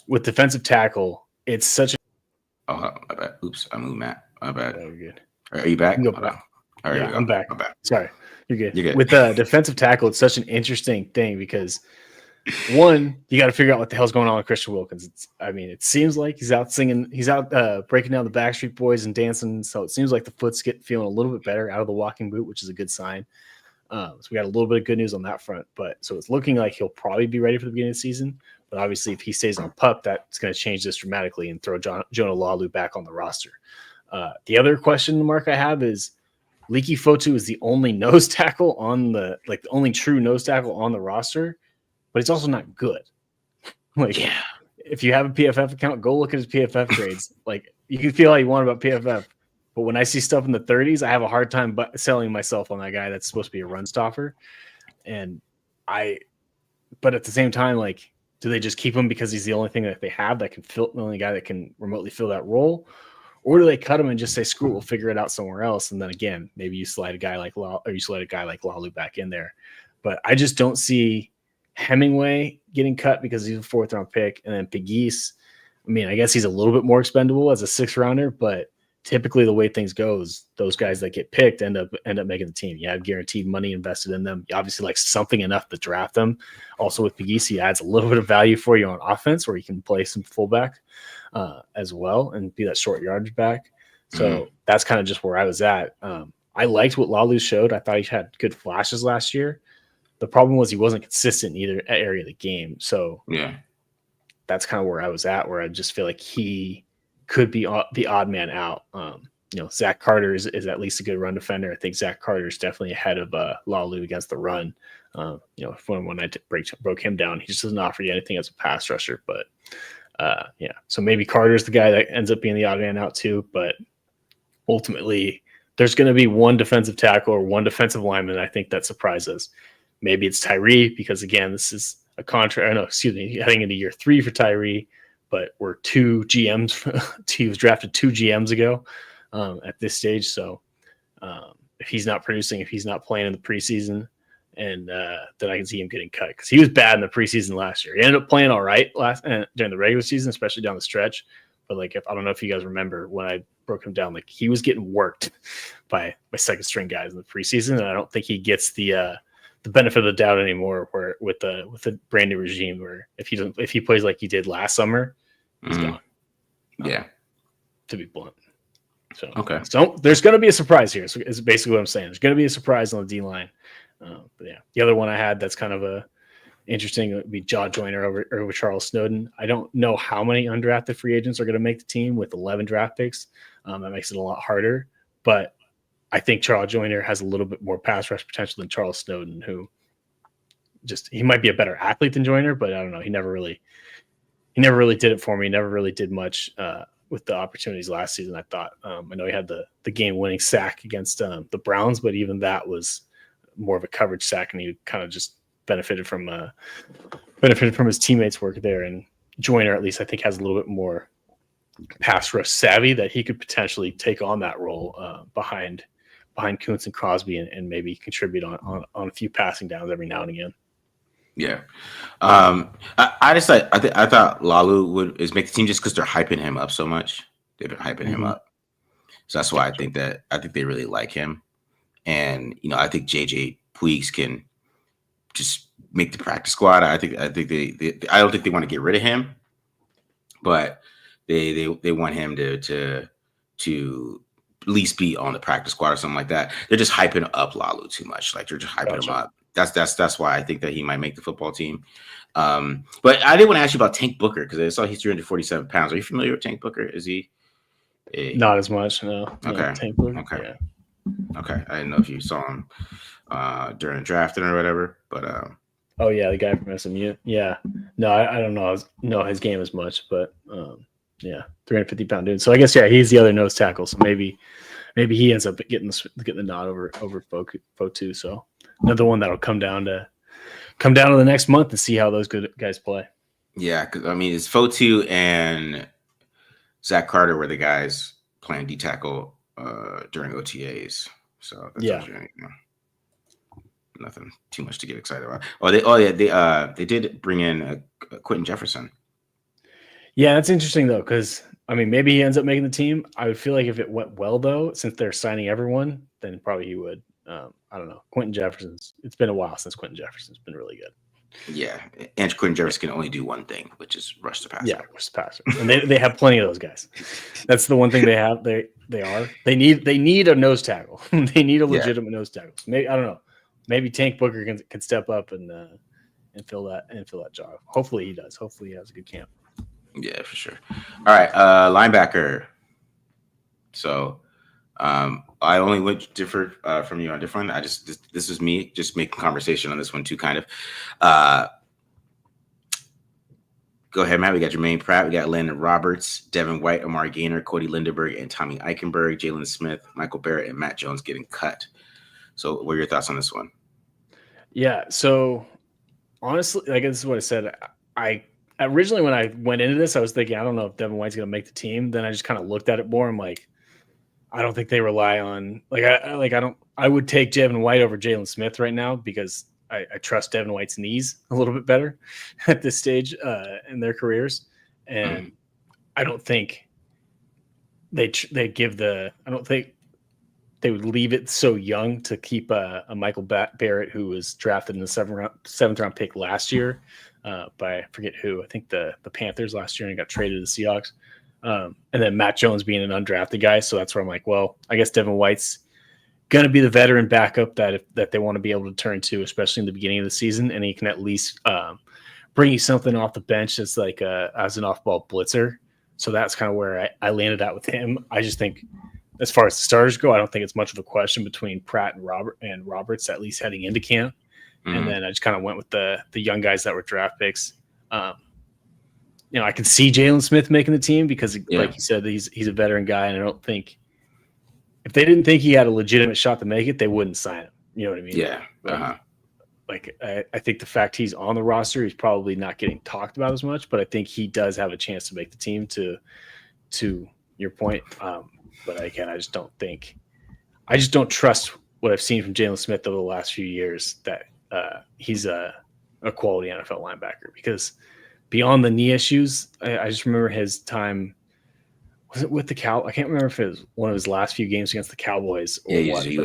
with defensive tackle, it's such a... Oh, my bad. Oops, I moved Matt. My bad. Oh, you're good. Are you back? You can go back. All right, yeah, I'm back. I'm back. Sorry, you're good. You're good. With the defensive tackle, it's such an interesting thing because, one, you got to figure out what the hell's going on with Christian Wilkins. It seems like he's out breaking down the Backstreet Boys and dancing. So it seems like the foot's feeling a little bit better out of the walking boot, which is a good sign. So we got a little bit of good news on that front, but so it's looking like he'll probably be ready for the beginning of the season. But obviously, if he stays on PUP, that's going to change this dramatically and throw Jonah Lalu back on the roster. The other question mark I have is Leaky Fotu is the only nose tackle on the only true nose tackle on the roster, but it's also not good. If you have a PFF account, go look at his PFF grades. You can feel how you want about PFF. But when I see stuff in the 30s, I have a hard time selling myself on that guy that's supposed to be a run stopper. But at the same time, do they just keep him because he's the only thing that they have that can fill, the only guy that can remotely fill that role? Or do they cut him and just say, screw it, we'll figure it out somewhere else? And then again, maybe you slide a guy like Lalu back in there. But I just don't see Hemingway getting cut because he's a 4th round pick. And then Pegues, I guess he's a little bit more expendable as a 6th rounder, but typically the way things go is those guys that get picked end up making the team. You have guaranteed money invested in them. You obviously like something enough to draft them. Also with Pegues, he adds a little bit of value for you on offense where you can play some fullback as well and be that short yardage back. So that's kind of just where I was at. I liked what Lalu showed. I thought he had good flashes last year. The problem was he wasn't consistent in either area of the game. So yeah, that's kind of where I was at, where I just feel like he could be the odd man out. Zach Carter is at least a good run defender. I think Zach Carter is definitely ahead of Lalu against the run. When I broke him down, he just doesn't offer you anything as a pass rusher. But so maybe Carter's the guy that ends up being the odd man out too. But ultimately, there's going to be one defensive tackle or one defensive lineman I think that surprises. Maybe it's Tyree because again, this is a contract. Heading into year 3 for Tyree. But we're 2 GMs. He was drafted 2 GMs ago at this stage. So if he's not producing, if he's not playing in the preseason, and then I can see him getting cut because he was bad in the preseason last year. He ended up playing all right during the regular season, especially down the stretch. But I don't know if you guys remember when I broke him down, he was getting worked by second string guys in the preseason, and I don't think he gets the benefit of the doubt anymore. Where with the brand new regime, where if he plays like he did last summer, he's gone. Yeah, to be blunt. So okay. So there's going to be a surprise here. So it's basically what I'm saying. There's going to be a surprise on the D line. But yeah, the other one I had that's kind of interesting would be Josh Joyner over Charles Snowden. I don't know how many undrafted free agents are going to make the team with 11 draft picks. That makes it a lot harder. But I think Charles Joyner has a little bit more pass rush potential than Charles Snowden, who he might be a better athlete than Joyner, but I don't know. He never really did it for me. He never really did much with the opportunities last season. I thought I know he had the game-winning sack against the Browns, but even that was more of a coverage sack, and he kind of just benefited from his teammates' work there. And Joyner, at least, I think, has a little bit more pass rush savvy that he could potentially take on that role behind Kuntz and Crosby and maybe contribute on a few passing downs every now and again. Yeah. I thought Lalu is make the team just because they're hyping him up so much. They've been hyping him up. So that's why I think they really like him. And, I think JJ Puigs can just make the practice squad. I don't think they want to get rid of him, but they want him to least be on the practice squad or something like that. They're just hyping up Lalu too much. Like they're just hyping him up. That's why I think that he might make the football team. But I did want to ask you about Tank Booker because I saw he's 347 pounds. Are you familiar with Tank Booker? Is he? Not as much. No. Okay. Tank Booker. Okay. Yeah. Okay. I didn't know if you saw him during drafting or whatever, but oh yeah, the guy from SMU. Yeah. No, I don't know his game as much, but yeah, 350-pound dude. So I guess he's the other nose tackle. So maybe he ends up getting the nod over Fotu. So another one that'll come down to the next month to see how those good guys play. Yeah, because I mean it's Fotu and Zach Carter were the guys playing D tackle during OTAs. So that's nothing too much to get excited about. They did bring in Quentin Jefferson. Yeah, that's interesting though, because I mean maybe he ends up making the team. I would feel like if it went well though, since they're signing everyone, then probably he would. I don't know. Quentin Jefferson's. It's been a while since Quentin Jefferson's been really good. Yeah, and Quentin Jefferson can only do one thing, which is rush the passer. Yeah, rush the passer, and they have plenty of those guys. That's the one thing they have. They need a nose tackle. They need a legitimate nose tackle. So maybe I don't know. Maybe Tank Booker can step up and fill that job. Hopefully he does. Hopefully he has a good camp. Yeah, for sure. All right, linebacker. So I only went differ from you on different. This was me just making conversation on this one too, kind of. Go ahead, Matt. We got Jermaine Pratt. We got Landon Roberts, Devin White, Amari Gaynor, Cody Lindenberg, and Tommy Eichenberg, Jalen Smith, Michael Barrett, and Matt Jones getting cut. So what are your thoughts on this one? Yeah. So honestly, like this is what I said. I originally, when I went into this, I was thinking, I don't know if Devin White's going to make the team. Then I just kind of looked at it more. I'm like, I don't think they rely on I would take Devin White over Jalen Smith right now because I trust Devin White's knees a little bit better at this stage in their careers. And I don't think I don't think they would leave it so young to keep a Michael Barrett, who was drafted in the seventh round pick last year by I forget who. I think the Panthers last year and got traded to the Seahawks. And then Matt Jones being an undrafted guy. So that's where I'm like, well, I guess Devin White's going to be the veteran backup that they want to be able to turn to, especially in the beginning of the season. And he can at least bring you something off the bench that's like as an off-ball blitzer. So that's kind of where I landed at with him. I just think as far as the starters go, I don't think it's much of a question between Pratt and Roberts, at least heading into camp. Mm-hmm. And then I just kind of went with the young guys that were draft picks. I can see Jalen Smith making the team because, like you said, he's a veteran guy, and I don't think if they didn't think he had a legitimate shot to make it, they wouldn't sign him. You know what I mean? Yeah. I think the fact he's on the roster, he's probably not getting talked about as much, but I think he does have a chance to make the team. To your point, but again, I just don't trust what I've seen from Jalen Smith over the last few years that he's a quality NFL linebacker because. Beyond the knee issues, I just remember his time. Was it with the Cow? I can't remember if it was one of his last few games against the Cowboys. Or what. It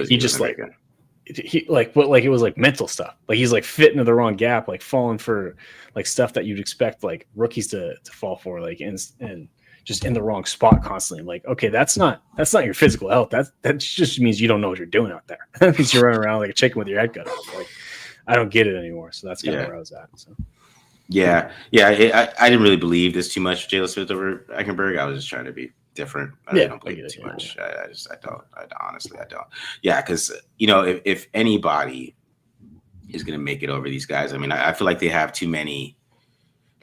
was like mental stuff. Like he's like fit into the wrong gap, like falling for like stuff that you'd expect like rookies to fall for, like and just in the wrong spot constantly. Like, okay, that's not your physical health. That just means you don't know what you're doing out there. That means you're running around like a chicken with your head cut off. Like, I don't get it anymore. So that's kind of where I was at. So. Yeah. I didn't really believe this too much, Jalen Smith over Eichenberg. I was just trying to be different. I don't believe it too much. I don't. Honestly, I don't. Yeah, because if anybody is going to make it over these guys, I mean, I feel like they have too many.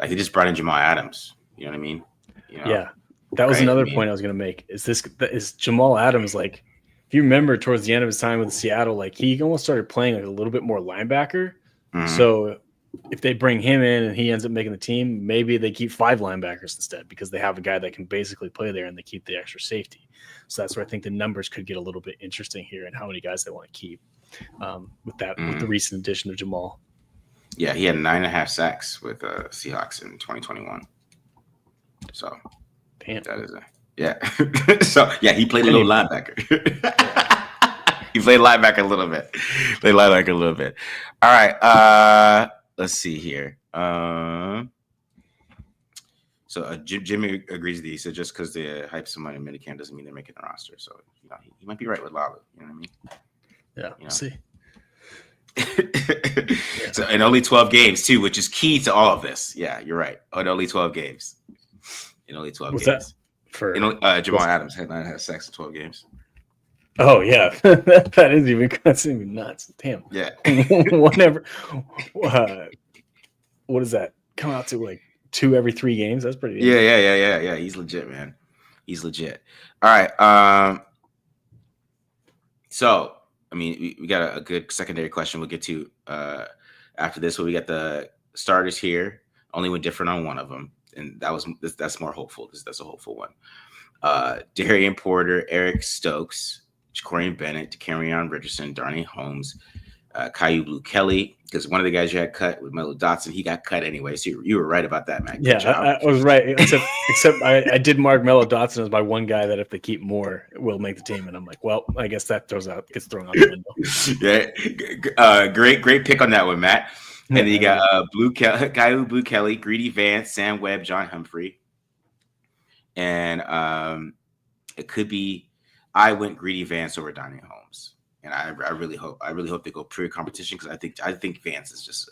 Like they just brought in Jamal Adams. You know what I mean? Yeah, that was another point I was going to make. Is Jamal Adams like? If you remember, towards the end of his time with Seattle, like he almost started playing like a little bit more linebacker. Mm-hmm. So. If they bring him in and he ends up making the team, maybe they keep 5 linebackers instead because they have a guy that can basically play there and they keep the extra safety. So that's where I think the numbers could get a little bit interesting here and how many guys they want to keep with the recent addition of Jamal. Yeah, he had 9.5 sacks with Seahawks in 2021. So damn. That is so he played a little linebacker. He played linebacker a little bit. All right. Let's see here. So So Jimmy agrees with you. So just because they hype somebody in minicamp doesn't mean they're making the roster. So he might be right with Lalo. You know what I mean? Yeah, we'll see. So and only 12 games too, which is key to all of this. Yeah, you're right. And only 12 games. In only 12 What's games. That for Jamal Adams headline has sex in 12 games. Oh yeah, that's even nuts. Damn. Yeah. Whatever. What does that come out to? Like 2 every 3 games? That's pretty. Yeah. He's legit, man. He's legit. All right. So I mean, we got a good secondary question we'll get to after this. But we got the starters here. Only went different on one of them, and that's more hopeful. That's a hopeful one. Darian Porter, Eric Stokes, Ja'Cory Bennett, Kerryon Richardson, Darnay Holmes, Caillou Blue Kelly, because one of the guys you had cut with Melo Dotson, he got cut anyway. So you were right about that, man. Good job. I was right. Except I did mark Melo Dotson as my one guy that if they keep more will make the team. And I'm like, well, I guess that gets thrown out the window. Yeah. Great pick on that one, Matt. And then you got Caillou Blue Kelly, Greedy Vance, Sam Webb, John Humphrey. And it could be I went Greedy Vance over Darnay Holmes. And I really hope they go pure competition because I think Vance is just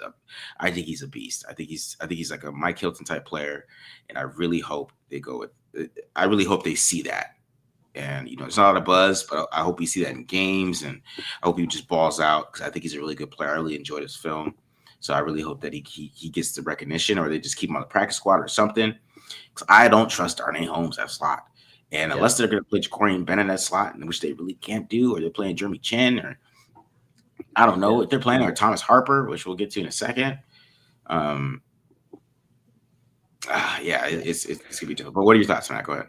I think he's a beast. I think he's like a Mike Hilton type player, and I really hope they go with. I really hope they see that, and there's not a lot of buzz, but I hope we see that in games, and I hope he just balls out because I think he's a really good player. I really enjoyed his film, so I really hope that he gets the recognition, or they just keep him on the practice squad or something. Because I don't trust Darnay Holmes at slot. And unless they're going to play Ja'Cory Bennett in that slot, which they really can't do, or they're playing Jeremy Chin, or I don't know what they're playing, or Thomas Harper, which we'll get to in a second. It's going to be difficult. But what are your thoughts on that? Go ahead.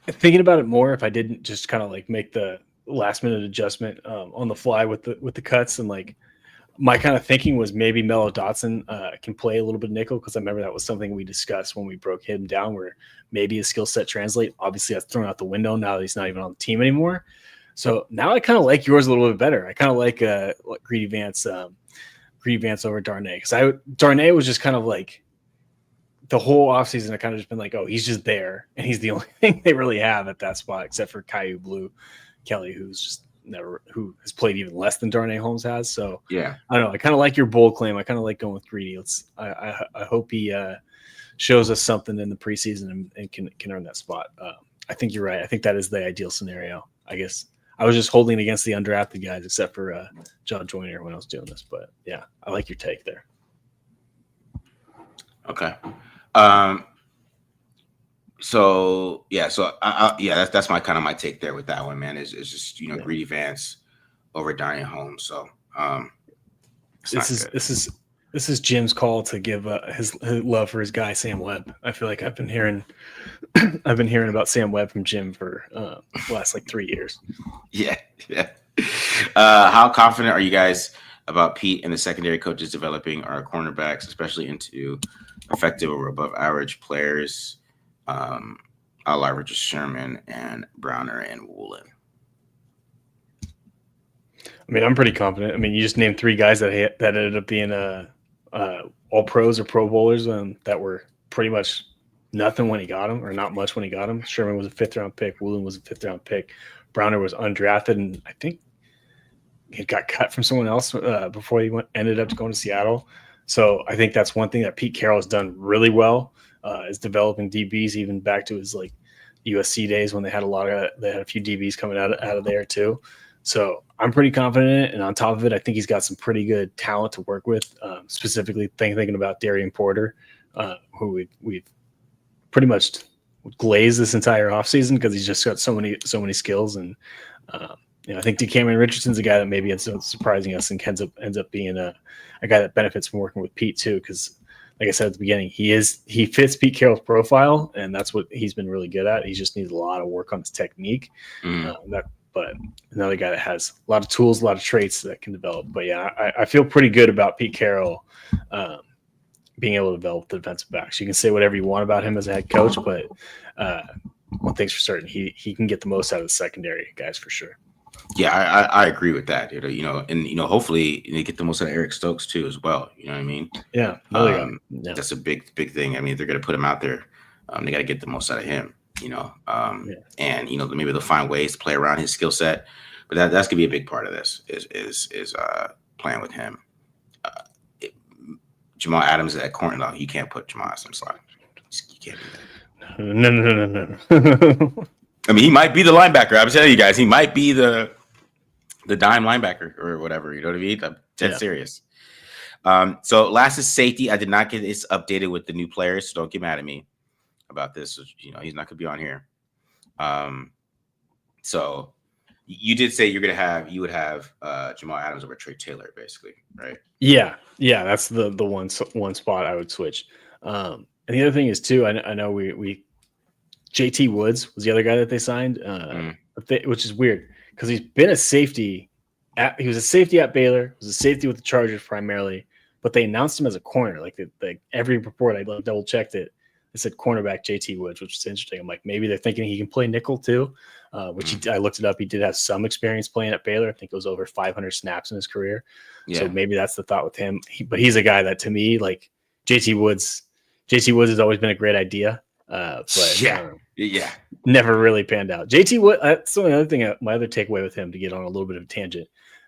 Thinking about it more, if I didn't just kind of like make the last minute adjustment on the fly with the cuts, and like my kind of thinking was maybe Melo Dotson can play a little bit of nickel, because I remember that was something we discussed when we broke him down, where maybe his skill set translate. Obviously, that's thrown out the window now that he's not even on the team anymore. So now I kind of like yours a little bit better. I kind of like Greedy Vance over Darnay, because Darnay was just kind of like the whole offseason. I kind of just been like, oh, he's just there, and he's the only thing they really have at that spot, except for Caillou Blue Kelly, who has played even less than Darnay Holmes has. So yeah, I don't know. I kind of like your bold claim. I kind of like going with Greedy. I hope he shows us something in the preseason and can earn that spot. I think you're right. I think that is the ideal scenario. I guess I was just holding against the undrafted guys, except for John Joyner when I was doing this. But yeah, I like your take there. Okay. That's my kind of my take there with that one, man. Is just Greedy Vance over Darnay Holmes. So this is Jim's call to give his love for his guy Sam Webb. I feel like I've been hearing about Sam Webb from Jim for the last like 3 years. Yeah. How confident are you guys about Pete and the secondary coaches developing our cornerbacks, especially into effective or above average players? A la Richard Sherman and Browner and Woolen? I mean, I'm pretty confident. I mean, you just named 3 guys that ended up being all pros or Pro Bowlers that were pretty much nothing when he got them, or not much when he got them. Sherman was a 5th round pick. Woolen was a 5th round pick. Browner was undrafted, and I think he got cut from someone else before he ended up going to Seattle. So I think that's one thing that Pete Carroll has done really well. Is developing DBs, even back to his like USC days when they had a few DBs coming out of there too. So I'm pretty confident in it. And on top of it, I think he's got some pretty good talent to work with. Specifically thinking about Darian Porter, who we've pretty much glazed this entire offseason because he's just got so many skills. And I think Cameron Richardson's a guy that maybe ends up surprising us and ends up being a guy that benefits from working with Pete too, because like I said at the beginning, he fits Pete Carroll's profile, and that's what he's been really good at. He just needs a lot of work on his technique. But another guy that has a lot of tools, a lot of traits that can develop. But yeah, I feel pretty good about Pete Carroll being able to develop the defensive backs. You can say whatever you want about him as a head coach, but one thing's for certain, he can get the most out of the secondary guys for sure. Yeah, I agree with that. And hopefully they get the most out of Eric Stokes too as well. You know what I mean? Yeah, that's a big thing. I mean, if they're going to put him out there They got to get the most out of him, Yeah. and maybe they'll find ways to play around his skill set. But that's gonna be a big part of this is playing with him. Uh, it, Jamal Adams at corner, no, you can't put Jamal Adams in the slot. You can't do that. No. I mean, he might be the linebacker. I'm telling you guys, he might be the dime linebacker or whatever. You know what I mean? I'm dead serious. So last is safety. I did not get this updated with the new players, so don't get mad at me about this. He's not going to be on here. So you did say you would have Jamal Adams over Trey Taylor, basically, right? Yeah. That's the one spot I would switch. And the other thing is too, I know we JT Woods was the other guy that they signed, which is weird because he's been a safety. He was a safety at Baylor. Was a safety with the Chargers primarily, but they announced him as a corner. Like every report, I double checked it. It said cornerback JT Woods, which is interesting. I'm like, maybe they're thinking he can play nickel too, which I looked it up. He did have some experience playing at Baylor. I think it was over 500 snaps in his career. Yeah. So maybe that's the thought with him. But he's a guy that, to me, like JT Woods has always been a great idea. But never really panned out. JT Wood. That's the other thing. My other takeaway with him, to get on a little bit of a tangent.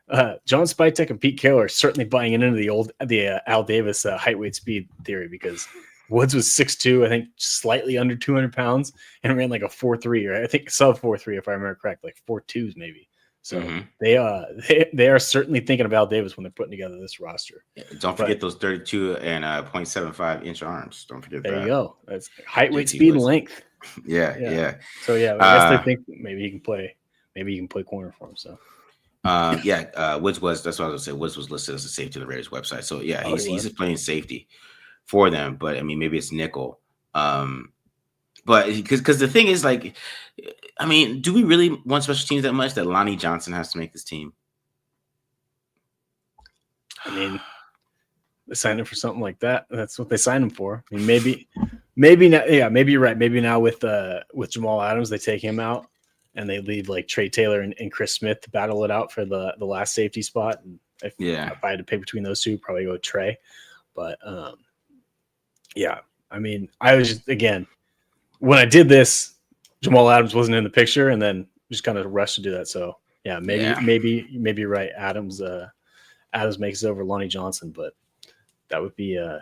John Spytek and Pete Carroll are certainly buying into the Al Davis height, weight, speed theory, because Woods was 6'2", I think slightly under 200 pounds, and ran like a 4'3", or I think sub 4'3", if I remember correct, like 4'2s maybe. So they are certainly thinking of Al Davis when they're putting together this roster. Yeah, don't forget those 32 and 0.75 inch arms. Don't forget that. There you go. That's height, weight, speed, and length. Yeah. So I guess they think maybe he can play. Maybe you can play corner for him. So. Woods was. That's what I was gonna say. Woods was listed as a safety to the Raiders website. So yeah, he's just playing safety for them. But I mean, maybe it's nickel. But because the thing is, like, I mean, do we really want special teams that much that Lonnie Johnson has to make this team? I mean, they signed him for something like that. That's what they signed him for. I mean, maybe not. Yeah, maybe you're right. Maybe now with Jamal Adams, they take him out and they leave like Trey Taylor and Chris Smith to battle it out for the last safety spot. And if I had to pick between those two, probably go with Trey. But I mean, I was just, again, when I did this, Jamal Adams wasn't in the picture, and then just kind of rushed to do that. So maybe you're right. Adams makes it over Lonnie Johnson, but that would be it'd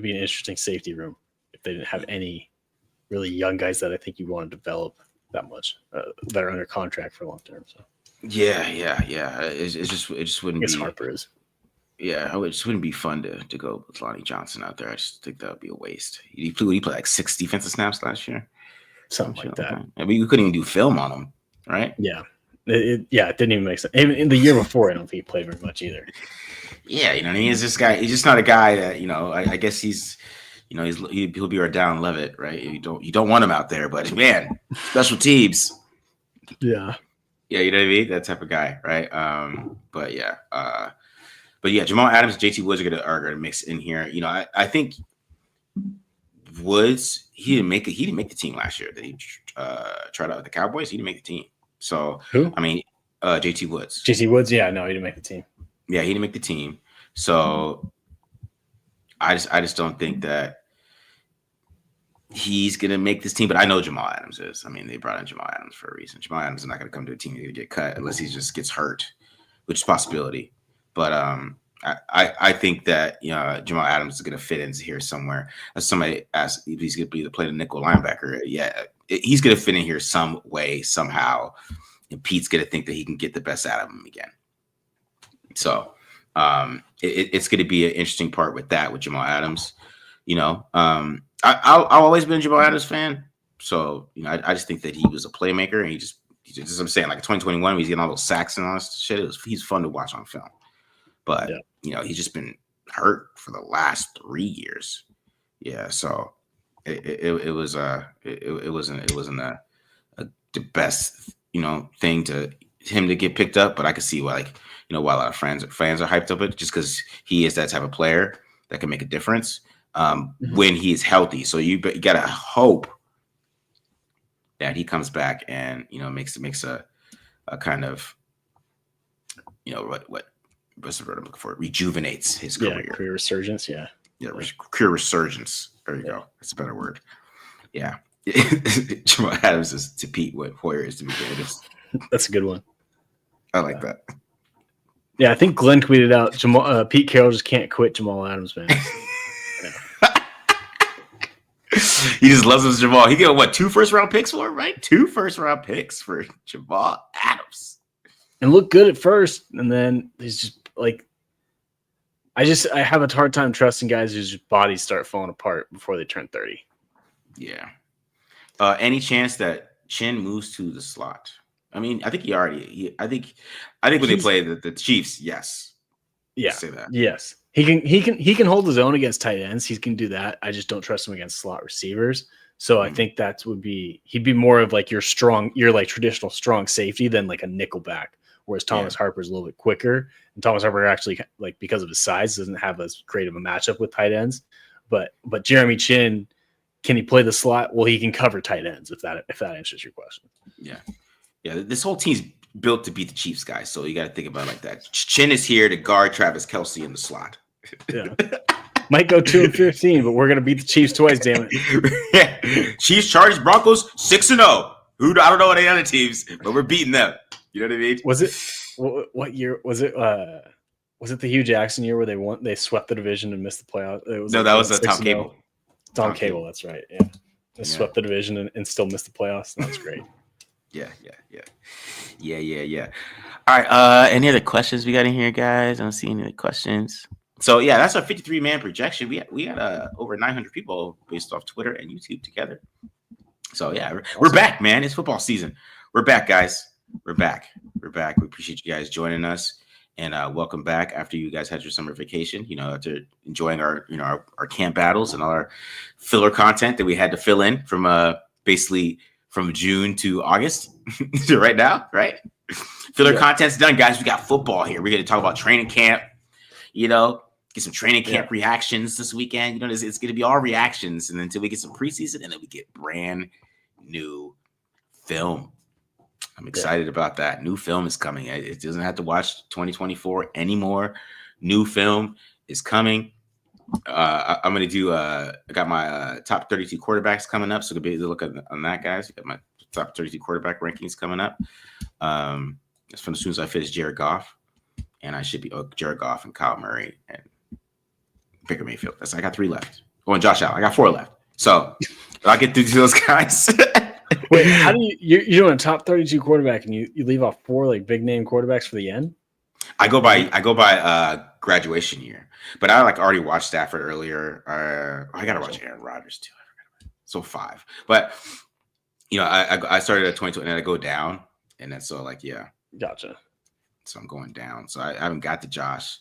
be an interesting safety room if they didn't have any really young guys that I think you want to develop that much that are under contract for long term. So it just wouldn't be. Harper is. Yeah, it just wouldn't be fun to go with Lonnie Johnson out there. I just think that would be a waste. He played like 6 defensive snaps last year, something like that. I mean, we couldn't even do film on him, right? Yeah, it didn't even make sense. Even in the year before, I don't think he played very much either. Yeah, you know what I mean. He's this guy. He's just not a guy that I guess he's. He'll be our down Levitt, right? You don't want him out there, but man, special teams. Yeah, you know what I mean. That type of guy, right? But Jamal Adams and JT Woods are gonna mix in here. I think Woods he didn't make the team last year. That he tried out with the Cowboys. He didn't make the team. So who? I mean, JT Woods. JT Woods, yeah, no, he didn't make the team. Yeah, he didn't make the team. So I just don't think that he's gonna make this team. But I know Jamal Adams is. I mean, they brought in Jamal Adams for a reason. Jamal Adams is not gonna come to a team to get cut unless he just gets hurt, which is a possibility. But I think that Jamal Adams is going to fit in here somewhere. As somebody asked if he's going to be play the nickel linebacker, he's going to fit in here some way, somehow. And Pete's going to think that he can get the best out of him again. So it's going to be an interesting part with Jamal Adams. I've always been a Jamal Adams fan. So I just think that he was a playmaker, and he just I'm saying, like 2021, when he's getting all those sacks and all this shit. He's fun to watch on film. But he's just been hurt for the last 3 years. Yeah, so it wasn't the best thing to him to get picked up. But I could see why why a lot of fans are hyped up it, just because he is that type of player that can make a difference when he is healthy. So you gotta hope that he comes back and makes a kind of what's the word I'm looking for? Rejuvenates his career. Career resurgence. Yeah. Yeah, career resurgence. There you go. That's a better word. Yeah. Jamal Adams is to Pete what Hoyer is to McDaniels. That's a good one. I like that. Yeah, I think Glenn tweeted out Pete Carroll just can't quit Jamal Adams, man. He just loves his Jamal. He got 2 first-round picks for him, right? 2 first-round picks for Jamal Adams. And look good at first, and then he's just like, I have a hard time trusting guys whose bodies start falling apart before they turn 30. Yeah. Any chance that Chin moves to the slot? I mean, I think I think when they play the Chiefs, yes. Yeah. Say that. Yes. He can hold his own against tight ends. He can do that. I just don't trust him against slot receivers. So I think he'd be more of like your like traditional strong safety than like a nickel back. Whereas Thomas Harper's a little bit quicker, and Thomas Harper actually, like, because of his size, doesn't have as great of a matchup with tight ends. But Jeremy Chin, can he play the slot? Well, he can cover tight ends if that answers your question. Yeah. This whole team's built to beat the Chiefs, guys. So you got to think about it like that. Chin is here to guard Travis Kelce in the slot. Yeah. Might go 2-15, but we're gonna beat the Chiefs twice, damn it. Yeah. Chiefs, Chargers, Broncos, 6-0. I don't know any other teams, but we're beating them. You know what I mean? Was it what year was it? Was it the Hugh Jackson year where they swept the division and missed the playoff? It was that was Tom Cable. Tom Cable, that's right. Yeah, they swept the division and still missed the playoffs. That was great. Yeah. All right. Any other questions we got in here, guys? I don't see any other questions. So yeah, that's our 53-man projection. We had over 900 people based off Twitter and YouTube together. So yeah, we're back, man. It's football season. We're back, guys. We're back. We appreciate you guys joining us, and welcome back after you guys had your summer vacation. After enjoying our camp battles and all our filler content that we had to fill in from basically from June to August to right now, right? Filler content's done, guys. We got football here. We're going to talk about training camp. Get some training camp reactions this weekend. It's going to be all reactions, and until we get some preseason, and then we get brand new film. I'm excited about that. New film is coming. It doesn't have to watch 2024 anymore. New film is coming. I'm going to do. I got my top 32 quarterbacks coming up, so to be able to look on that, guys. I got my top 32 quarterback rankings coming up. As soon as I finish Jared Goff, and I should be Jared Goff and Kyle Murray and Baker Mayfield. I got 3 left. Oh, and Josh Allen. I got 4 left. So I'll get through those guys. Wait, how do you're doing a top 32 quarterback and you leave off 4 like big name quarterbacks for the end? I go by graduation year, but I already watched Stafford earlier. I gotta watch Aaron Rodgers too. So 5, but I started at 22 and then I go down, and then Gotcha. So I'm going down. So I haven't got to Josh.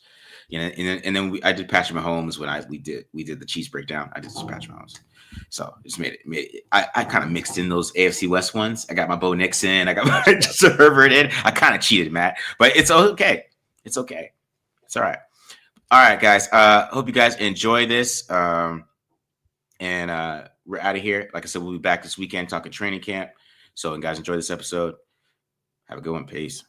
And then I did Patrick Mahomes when we did the Chiefs breakdown. I did some Patrick Mahomes. So just made it. I kind of mixed in those AFC West ones. I got my Bo Nixon. I got my Justin Herbert in. I kind of cheated, Matt, but it's okay. It's okay. It's all right. All right, guys. Hope you guys enjoy this. And we're out of here. Like I said, we'll be back this weekend talking training camp. So, guys, enjoy this episode. Have a good one. Peace.